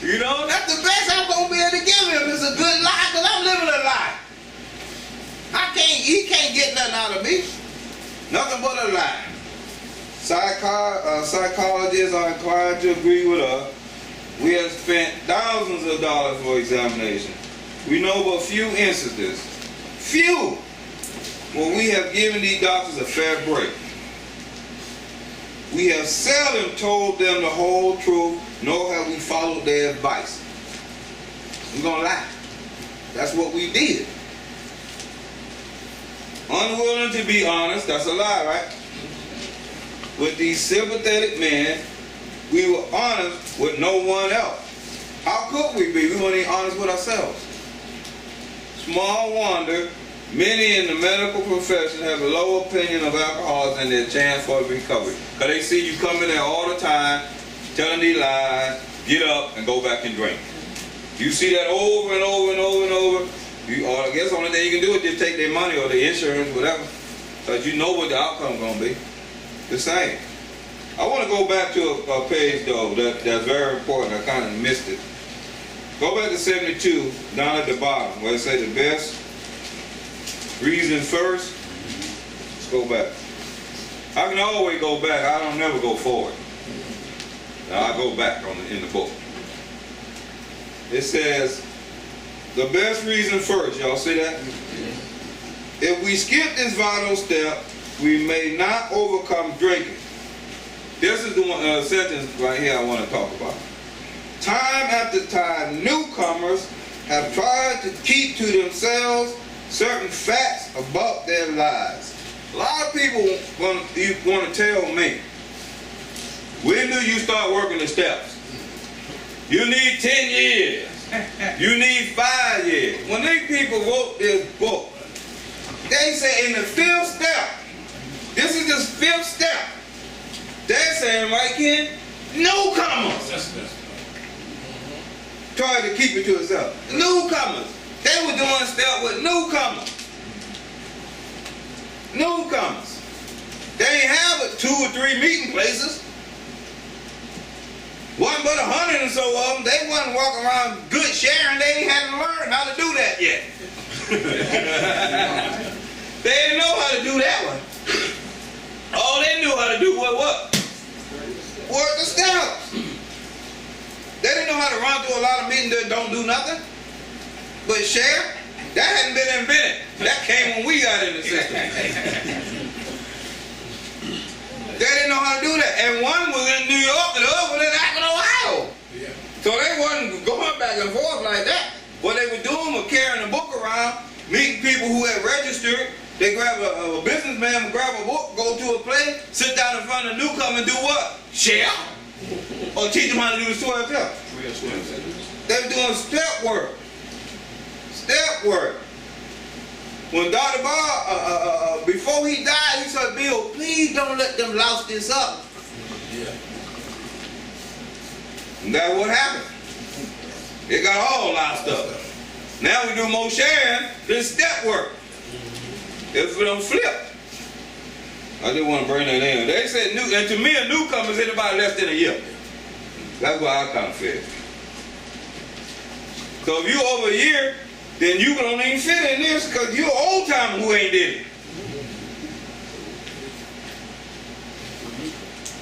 You know, that's the best I'm going to be able to give him is a good lie, because I'm living a lie. He can't get nothing out of me. Nothing but a lie. Psychologists are inclined to agree with us. We have spent thousands of dollars for examination. We know but few instances, when we have given these doctors a fair break. We have seldom told them the whole truth, nor have we followed their advice. We're going to lie. That's what we did. Unwilling to be honest, that's a lie, right? With these sympathetic men, we were honest with no one else. How could we be? We weren't even honest with ourselves. Small wonder, many in the medical profession have a low opinion of alcoholics and their chance for recovery. Because they see you coming there all the time, telling these lies, get up and go back and drink. You see that over and over and over and over. I guess the only thing you can do is just take their money or their insurance, whatever. Because you know what the outcome is going to be. The same. I want to go back to a page, though, that's very important. I kind of missed it. Go back to 72, down at the bottom, where it says the best reason first. Let's go back. I can always go back. I don't never go forward. I go back in the book. It says, the best reason first. Y'all see that? If we skip this vital step, we may not overcome drinking. This is the one, sentence right here I want to talk about. Time after time, newcomers have tried to keep to themselves certain facts about their lives. A lot of people want to tell me, when do you start working the steps? You need 10 years. You need 5 years. When these people wrote this book, they say in the 5th step, this is the 5th step. They're saying, right, Ken? Newcomers. tried to keep it to itself. Newcomers. They were doing stuff with newcomers. Newcomers. They ain't have but 2 or 3 meeting places. Wasn't but 100 and so of them. They wasn't walking around good sharing. They ain't hadn't learned how to do that yet. They didn't know how to do that one. All they knew how to do was what? Work the steps. They didn't know how to run through a lot of meetings that don't do nothing but share. That hadn't been invented. That came when we got in the system. They didn't know how to do that. And one was in New York and the other was in Akron, Ohio. Yeah. So they wasn't going back and forth like that. What they were doing was carrying a book around, meeting people who had registered. They grab a businessman, would grab a book, go to a place, sit down in front of a newcomer and do what? Share. Or teach them how to do the 12 steps. They were doing step work. Step work. When Dr. Barber, before he died, he said, Bill, please don't let them louse this up. Yeah. And that's what happened. It got all loused up. Now we do more sharing than step work. If we don't flip. I just want to bring that in. They said, and to me, a newcomer is anybody less than a year. That's what I kind of feel. So if you over a year, then you don't even fit in this because you're an old timer who ain't did it.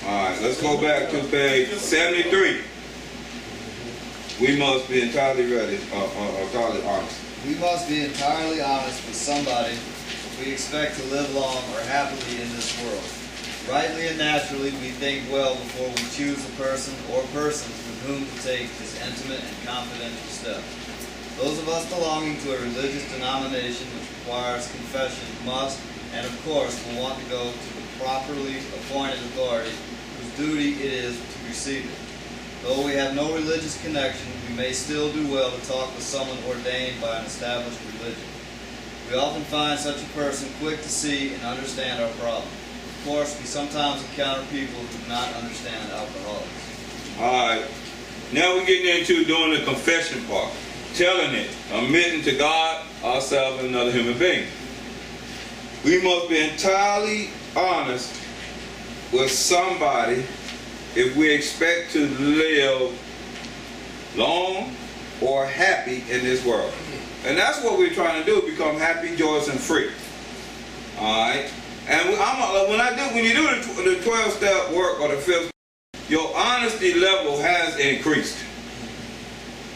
Alright, let's go back to page 73. We must be entirely ready, entirely honest. We must be entirely honest with somebody if we expect to live long or happily in this world. Rightly and naturally, we think well before we choose a person or persons with whom to take this intimate and confidential step. Those of us belonging to a religious denomination which requires confession must, and of course, will want to go to the properly appointed authority whose duty it is to receive it. Though we have no religious connection, we may still do well to talk with someone ordained by an established religion. We often find such a person quick to see and understand our problem. Of course, we sometimes encounter people who do not understand alcoholics. Alright, now we're getting into doing the confession part. Telling it, admitting to God, ourselves, and another human being. We must be entirely honest with somebody if we expect to live long or happy in this world. And that's what we're trying to do, become happy, joyous, and free. Alright? And when you do the 12-step work or the 5th, your honesty level has increased.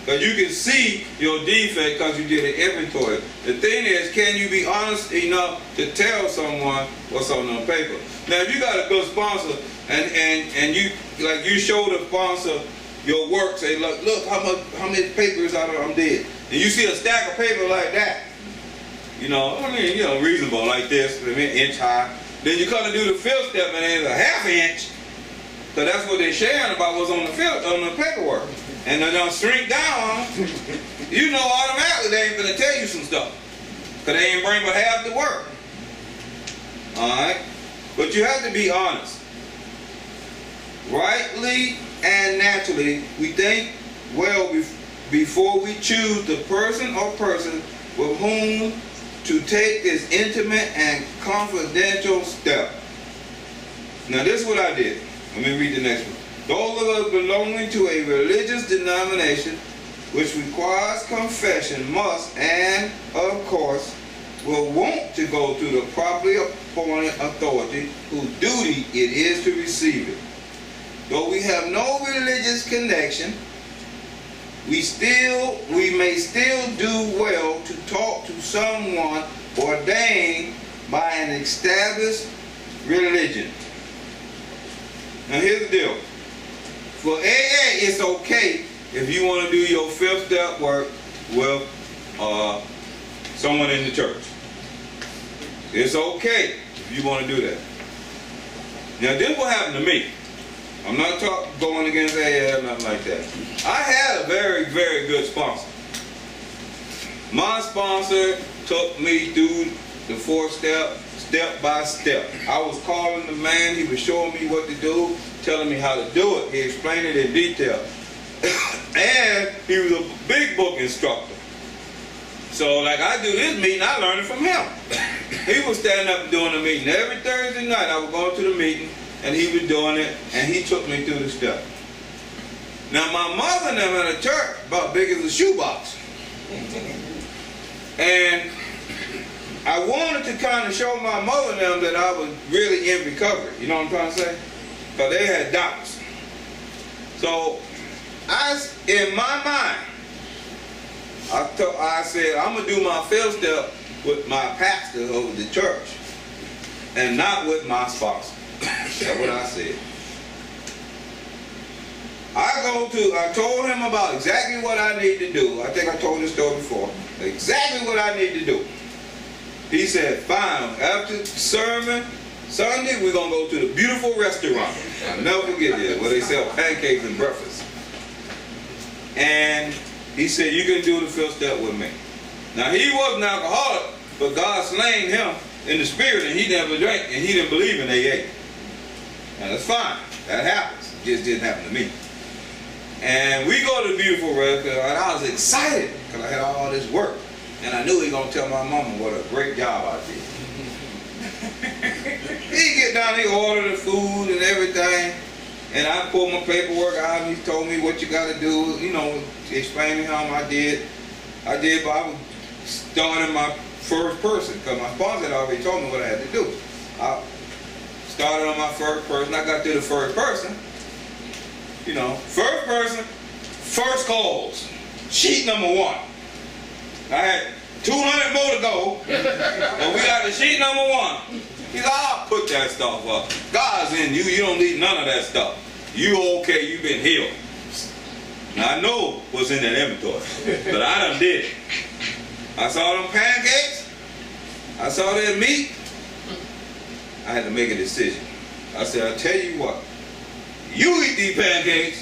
Because you can see your defect because you did an inventory. The thing is, can you be honest enough to tell someone what's on the paper? Now, if you got a good sponsor and you show the sponsor your work, say, look how many papers I'm dead. And you see a stack of paper like that, reasonable like this, inch high. Then you come to do the 5th step and it's a ½ inch. So that's what they're sharing about what's on the paperwork. And they don't shrink down, you know automatically they ain't gonna tell you some stuff. Because they ain't bring but half the work. Alright? But you have to be honest. Rightly and naturally, we think well before we choose the person or persons with whom to take this intimate and confidential step. Now this is what I did. Let me read the next one. Those of us belonging to a religious denomination which requires confession must, and of course, will want to go to the properly appointed authority whose duty it is to receive it. Though we have no religious connection, we may still do well to talk to someone ordained by an established religion. Now here's the deal. For AA, it's okay if you want to do your 5th step work with someone in the church. It's okay if you want to do that. Now this what happened to me. I'm not going against AA or nothing like that. I had a very, very good sponsor. My sponsor took me through the 4th step by step. I was calling the man, he was showing me what to do, telling me how to do it. He explained it in detail. And he was a big book instructor. So like I do this meeting, I learned it from him. He was standing up and doing the meeting. Every Thursday night I would go to the meeting and he was doing it and he took me through the steps. Now my mother and them had a church about big as a shoebox. And I wanted to kind of show my mother and them that I was really in recovery. You know what I'm trying to say? Because they had doubts. So in my mind, I said, I'm going to do my field step with my pastor over the church and not with my sponsor. That's what I said. I told him about exactly what I need to do. I think I told this story before. Exactly what I need to do. He said, fine, after sermon, Sunday, we're going to go to the beautiful restaurant. I'll never forget this, where they sell pancakes and breakfast. And he said, you can do the field step with me. Now, he was an alcoholic, but God slain him in the spirit, and he never drank, and he didn't believe in AA. And that's fine. That happens. It just didn't happen to me. And we go to the beautiful restaurant, and I was excited because I had all this work. And I knew he was going to tell my mama what a great job I did. He get down, he ordered the food and everything. And I pulled my paperwork out and he told me what you got to do, you know, explaining how I did. But I was starting my first person because my sponsor had already told me what I had to do. I started on my first person. I got to the first person. You know, first person, first calls, sheet number 1. I had 200 more to go, and we got the sheet number 1. He said, I'll put that stuff up. God's in you. You don't need none of that stuff. You okay. You've been healed. Now, I know what's in that inventory, but I done did it. I saw them pancakes. I saw that meat. I had to make a decision. I said, I'll tell you what. You eat these pancakes.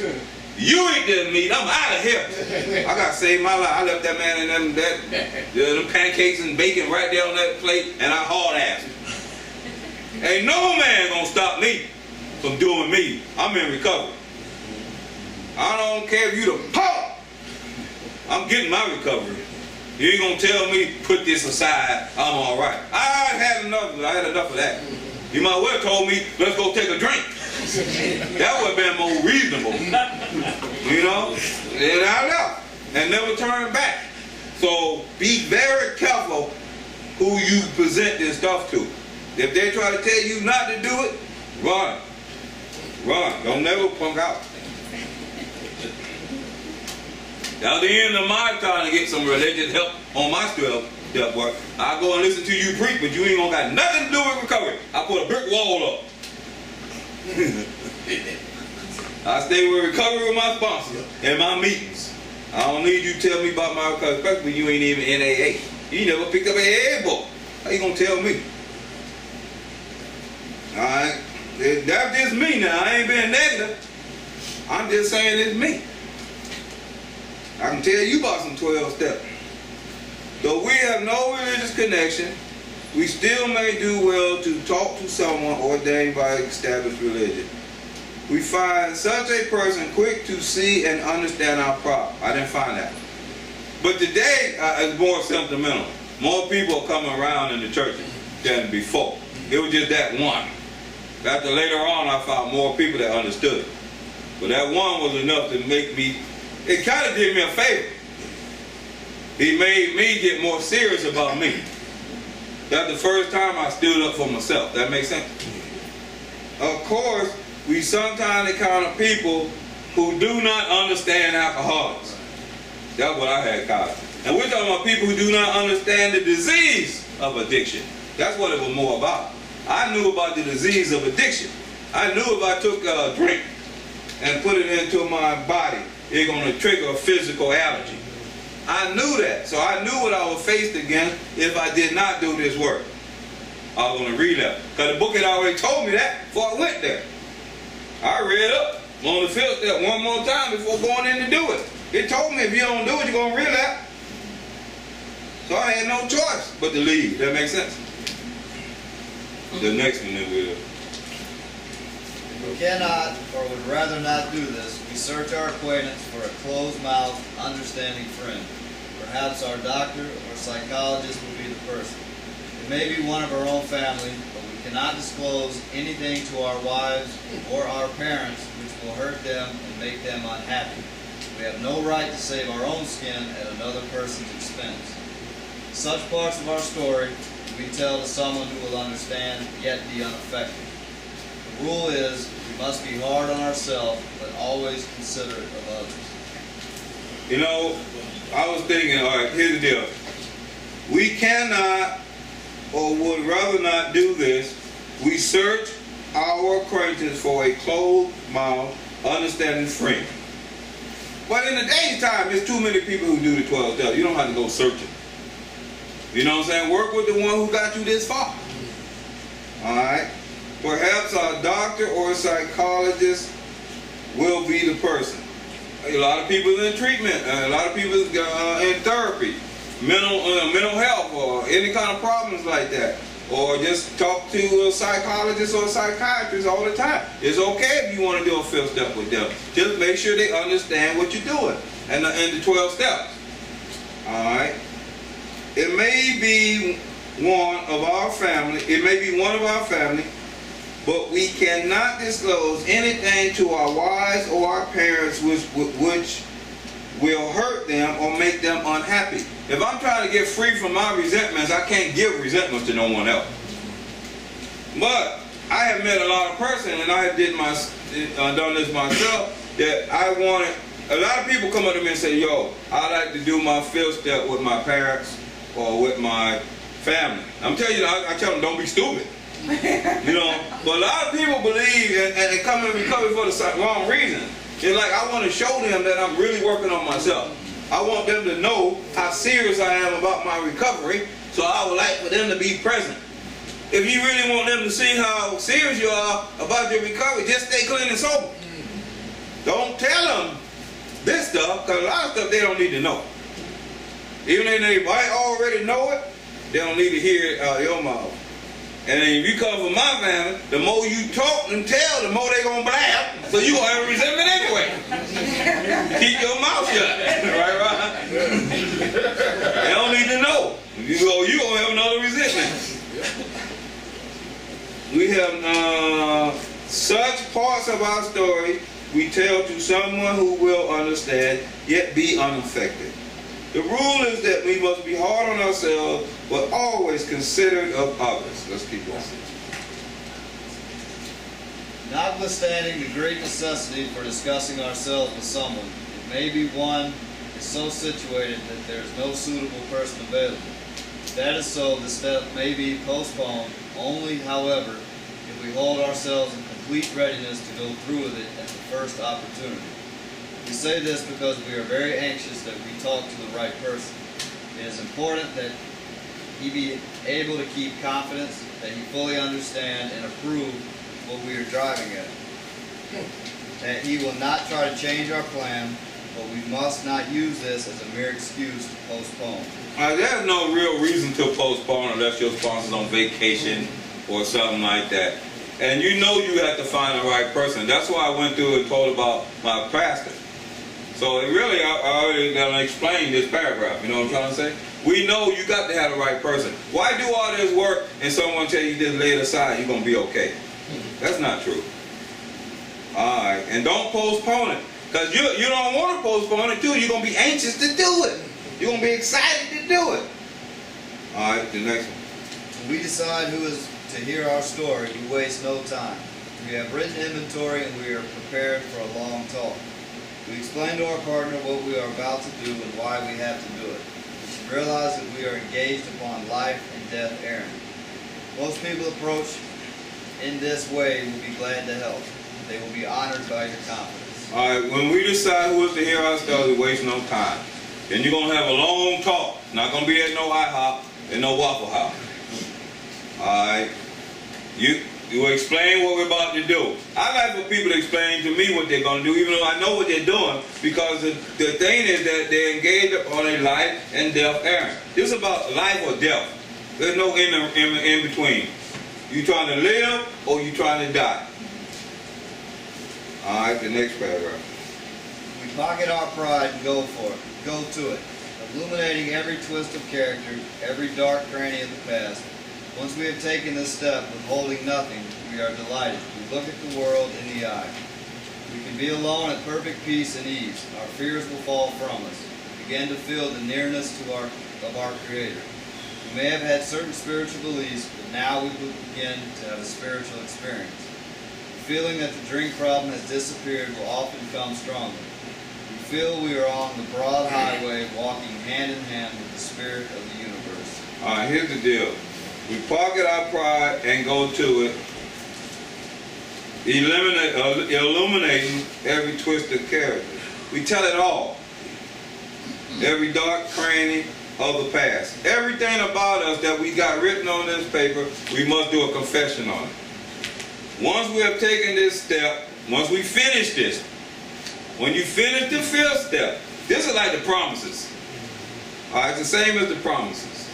You eat that meat. I'm out of here. I got to save my life. I left that man and them pancakes and bacon right there on that plate, and I hard-assed him. Ain't no man gonna stop me from doing me. I'm in recovery. I don't care if you the Pope. I'm getting my recovery. You ain't gonna tell me put this aside. I'm all right. I had enough. I had enough of that. You might well told me let's go take a drink. That would have been more reasonable. You know? And I left and never turned back. So be very careful who you present this stuff to. If they try to tell you not to do it, run. Run. Don't never punk out. At the end of my time to get some religious help on my step work, I go and listen to you preach, but you ain't gonna got nothing to do with recovery. I put a brick wall up. I stay with recovery with my sponsor in my meetings. I don't need you to tell me about my recovery, especially when you ain't even in AA. You never picked up an AA book. How you gonna tell me? Alright? That's just me now. I ain't being negative. I'm just saying it's me. I can tell you about some 12 steps. Though we have no religious connection, we still may do well to talk to someone ordained by established religion. We find such a person quick to see and understand our problem. I didn't find that. But today, it's more sentimental. More people are coming around in the churches than before. It was just that one. After later on, I found more people that understood it. But that one was enough to make me, it kind of did me a favor. He made me get more serious about me. That's the first time I stood up for myself. That makes sense? Of course, we sometimes encounter people who do not understand alcoholics. That's what I had caught. And we're talking about people who do not understand the disease of addiction. That's what it was more about. I knew about the disease of addiction. I knew if I took a drink and put it into my body, it's going to trigger a physical allergy. I knew that. So I knew what I was faced against if I did not do this work. I was going to relapse. Because the book had already told me that before I went there. I read up on the field step one more time before going in to do it. It told me if you don't do it, you're going to relapse. So I had no choice but to leave. That makes sense? The next one that will. We cannot, or would rather not do this. We search our acquaintance for a closed-mouthed, understanding friend. Perhaps our doctor or psychologist will be the person. It may be one of our own family, but we cannot disclose anything to our wives or our parents which will hurt them and make them unhappy. We have no right to save our own skin at another person's expense. Such parts of our story we tell to someone who will understand, yet be unaffected. The rule is, we must be hard on ourselves, but always considerate of others. You know, I was thinking, all right, here's the deal. We cannot, or would rather not do this. We search our acquaintance for a closed-mouthed, understanding friend. But in the daytime, there's too many people who do the 12 steps. You don't have to go searching. You know what I'm saying? Work with the one who got you this far. Alright? Perhaps a doctor or a psychologist will be the person. A lot of people in treatment, a lot of people in therapy, mental health, or any kind of problems like that. Or just talk to a psychologist or a psychiatrist all the time. It's okay if you want to do a 5th step with them. Just make sure they understand what you're doing and the 12 steps. Alright? It may be one of our family, but we cannot disclose anything to our wives or our parents which will hurt them or make them unhappy. If I'm trying to get free from my resentments, I can't give resentments to no one else. But I have met a lot of persons, and I have done this myself, that I wanted. A lot of people come up to me and say, yo, I like to do my 5th step with my parents or with my family. I'm telling you, I tell them, don't be stupid. You know, but a lot of people believe and come in recovery for the wrong reason. It's like I want to show them that I'm really working on myself. I want them to know how serious I am about my recovery, so I would like for them to be present. If you really want them to see how serious you are about your recovery, just stay clean and sober. Don't tell them this stuff, because a lot of stuff they don't need to know. Even if they might already know it, they don't need to hear it out of your mouth. And then if you come from my family, the more you talk and tell, the more they're going to blab. So you're going to have a resentment anyway. Keep your mouth shut. Right? They don't need to know. You're going to have another resentment. We have such parts of our story we tell to someone who will understand, yet be unaffected. The rule is that we must be hard on ourselves, but always considerate of others. Let's keep going. Notwithstanding the great necessity for discussing ourselves with someone, it may be one is so situated that there is no suitable person available. If that is so, the step may be postponed, only, however, if we hold ourselves in complete readiness to go through with it at the first opportunity. We say this because we are very anxious that we talk to the right person. It is important that he be able to keep confidence, that he fully understand and approve what we are driving at. That he will not try to change our plan, but we must not use this as a mere excuse to postpone. There's no real reason to postpone unless your sponsor's on vacation or something like that. And you know you have to find the right person. That's why I went through and told about my pastor. So it really, I already got to explain this paragraph. You know what I'm trying to say? We know you got to have the right person. Why do all this work and someone tell you just lay it aside, you're going to be okay? That's not true. Alright, and don't postpone it. Because you don't want to postpone it too. You're going to be anxious to do it. You're going to be excited to do it. Alright, the next one. When we decide who is to hear our story, we waste no time. We have written inventory and we are prepared for a long talk. We explain to our partner what we are about to do and why we have to do it. We should realize that we are engaged upon life and death errand. Most people approach in this way will be glad to help. They will be honored by your confidence. Alright, when we decide who is to hear our story, we waste no time. Then you're going to have a long talk. Not going to be at no IHOP and no Waffle House. Alright, you explain what we're about to do. I like for people to explain to me what they're going to do, even though I know what they're doing, because the thing is that they're engaged on a life and death errand. This is about life or death. There's no in between. You trying to live or you trying to die. All right, the next paragraph. We pocket our pride and go for it. Go to it, illuminating every twist of character, every dark cranny of the past. Once we have taken this step, withholding nothing, we are delighted. We look at the world in the eye. We can be alone at perfect peace and ease. Our fears will fall from us. We begin to feel the nearness of our Creator. We may have had certain spiritual beliefs, but now we will begin to have a spiritual experience. The feeling that the drink problem has disappeared will often come stronger. We feel we are on the broad highway, walking hand in hand with the Spirit of the universe. All right, here's the deal. We pocket our pride and go to it, illuminating every twist of character. We tell it all. Every dark cranny of the past. Everything about us that we got written on this paper, we must do a confession on it. Once we have taken this step, once we finish this, when you finish the 5th step, this is like the promises. All right, it's the same as the promises.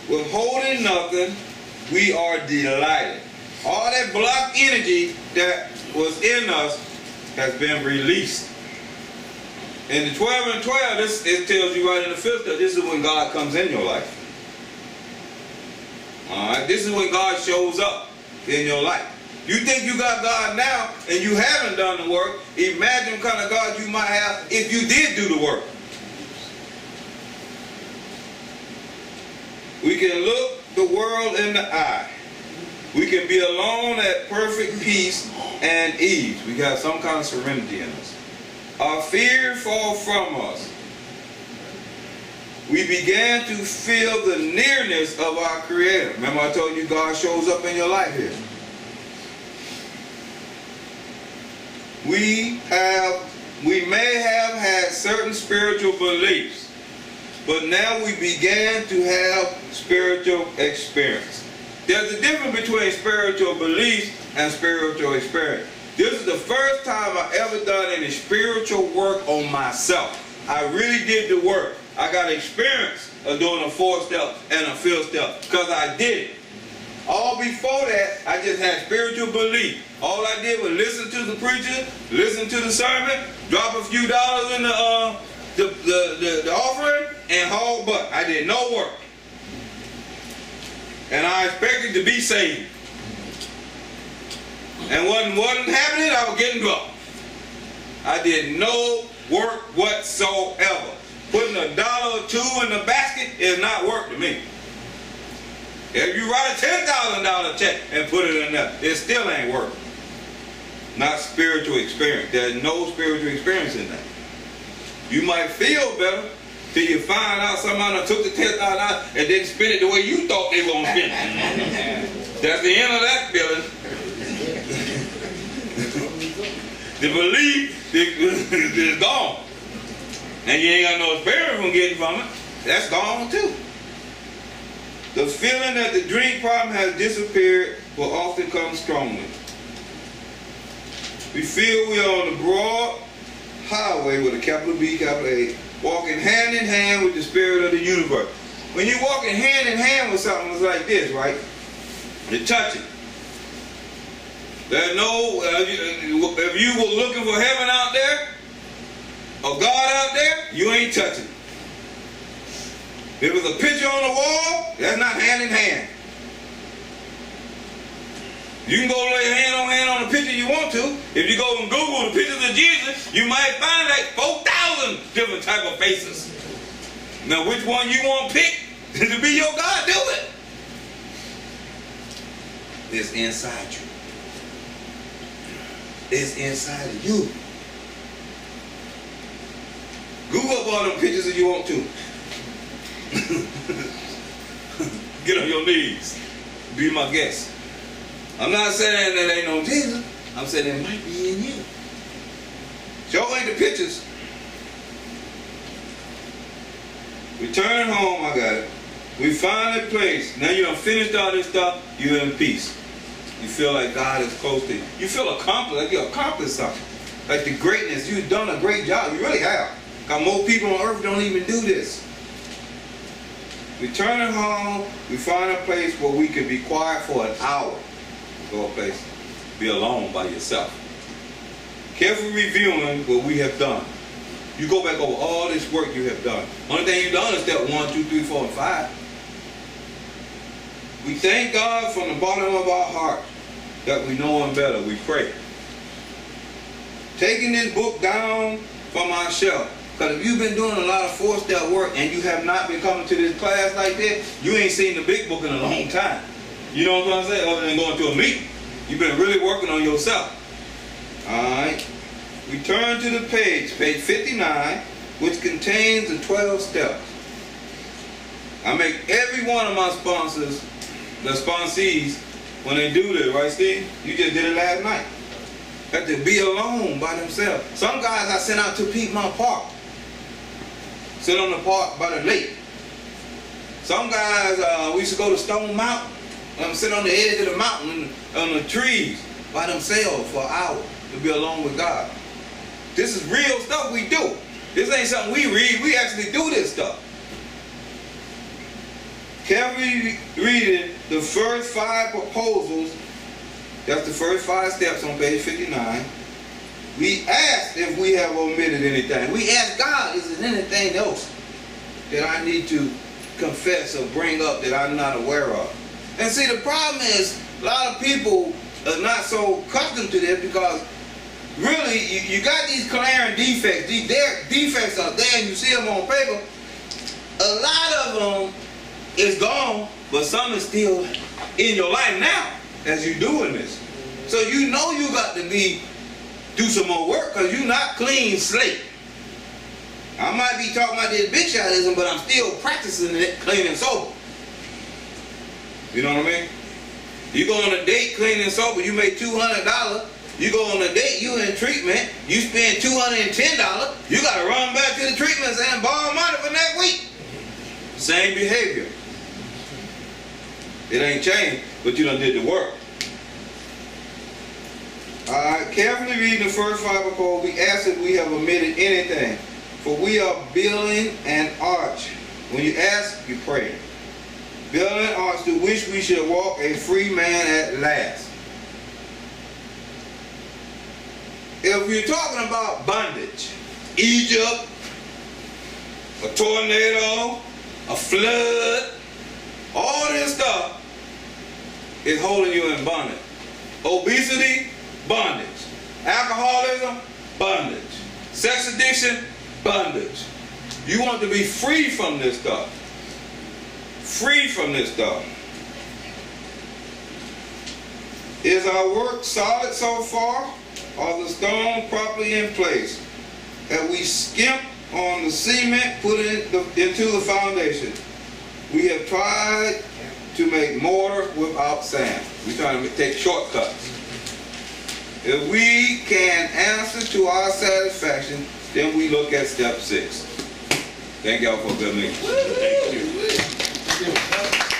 Withholding nothing, we are delighted. All that blocked energy that was in us has been released. In the 12 and 12, it tells you right in the 5th step, this is when God comes in your life. All right, this is when God shows up in your life. You think you got God now and you haven't done the work. Imagine what kind of God you might have if you did do the work. We can look the world in the eye. We can be alone at perfect peace and ease. We got some kind of serenity in us. Our fears fall from us. We began to feel the nearness of our Creator. Remember I told you God shows up in your life here. We may have had certain spiritual beliefs, but now we began to have spiritual experience. There's a difference between spiritual beliefs and spiritual experience. This is the first time I ever done any spiritual work on myself. I really did the work. I got experience of doing a 4th step and a 5th step because I did it. All before that, I just had spiritual belief. All I did was listen to the preacher, listen to the sermon, drop a few dollars in the offering, and haul butt. I did no work. And I expected to be saved. And wasn't happening, I was getting dropped. I did no work whatsoever. Putting $1 or $2 in the basket is not work to me. If you write a $10,000 check and put it in there, it still ain't work. Not spiritual experience. There's no spiritual experience in that. You might feel better till you find out somebody took the $10,000 and didn't spend it the way you thought they were going to spend it. That's the end of that feeling. The belief is gone. And you ain't got no experience from getting from it. That's gone too. The feeling that the drink problem has disappeared will often come strongly. We feel we are on the broad highway with a capital B, capital A, walking hand in hand with the Spirit of the universe. When you're walking hand in hand with something that's like this, right? You touch it. There's no, if you were looking for heaven out there, or God out there, you ain't touching. If there's a picture on the wall, that's not hand in hand. You can go lay hand on the picture you want to. If you go and Google the pictures of Jesus, you might find like 4,000 different type of faces. Now which one you want to pick to be your God, do it. It's inside you. It's inside of you. Google up all them pictures if you want to. Get on your knees. Be my guest. I'm not saying that ain't no Jesus. I'm saying it might be in you. Show me the pictures. Return home, I got it. We find a place. Now you done finished all this stuff, you're in peace. You feel like God is close to you. You feel accomplished, like you accomplished something. Like the greatness, you've done a great job. You really have. Because most people on earth don't even do this. Returning home, we find a place where we can be quiet for an hour. Go a place, be alone by yourself. Carefully reviewing what we have done. You go back over all this work you have done. Only thing you've done is step 1, 2, 3, 4, and 5. We thank God from the bottom of our heart that we know Him better. We pray. Taking this book down from our shelf. Because if you've been doing a lot of 4-step work and you have not been coming to this class like that, you ain't seen the big book in a long time. You know what I'm saying? Other than going to a meeting. You've been really working on yourself. Alright. We turn to the page 59, which contains the 12 steps. I make every one of my sponsors, the sponsees, when they do this, right, Steve? You just did it last night. Have to be alone by themselves. Some guys I sent out to Piedmont Park. Sit on the park by the lake. Some guys, we used to go to Stone Mountain. Sit on the edge of the mountain on the trees by themselves for an hour to be alone with God. This is real stuff we do. This ain't something we read. We actually do this stuff. Carefully reading the first 5 proposals. That's the first 5 steps on page 59. We asked if we have omitted anything. We asked God, is there anything else that I need to confess or bring up that I'm not aware of? And see, the problem is a lot of people are not so accustomed to this because really you got these glaring defects. These defects are there and you see them on paper. A lot of them is gone, but some is still in your life now as you're doing this. So you know you got to do some more work because you're not clean slate. I might be talking about this big shotism, but I'm still practicing it clean and sober. You know what I mean? You go on a date clean and sober, you make $200. You go on a date, you in treatment, you spend $210. You got to run back to the treatment and borrow money for next week. Same behavior. It ain't changed, but you done did the work. Alright, carefully reading the first 5 proposals, we ask if we have omitted anything. For we are building an arch. When you ask, you pray. Building an arch to which we shall walk a free man at last. If you're talking about bondage, Egypt, a tornado, a flood, all this stuff is holding you in bondage. Obesity, bondage. Alcoholism, bondage. Sex addiction, bondage. You want to be free from this stuff. Free from this stuff. Is our work solid so far? Are the stone properly in place? Have we skimped on the cement put into the foundation? We have tried to make mortar without sand. We're trying to take shortcuts. If we can answer to our satisfaction, then we look at step 6. Thank y'all for a good meeting. Thank you.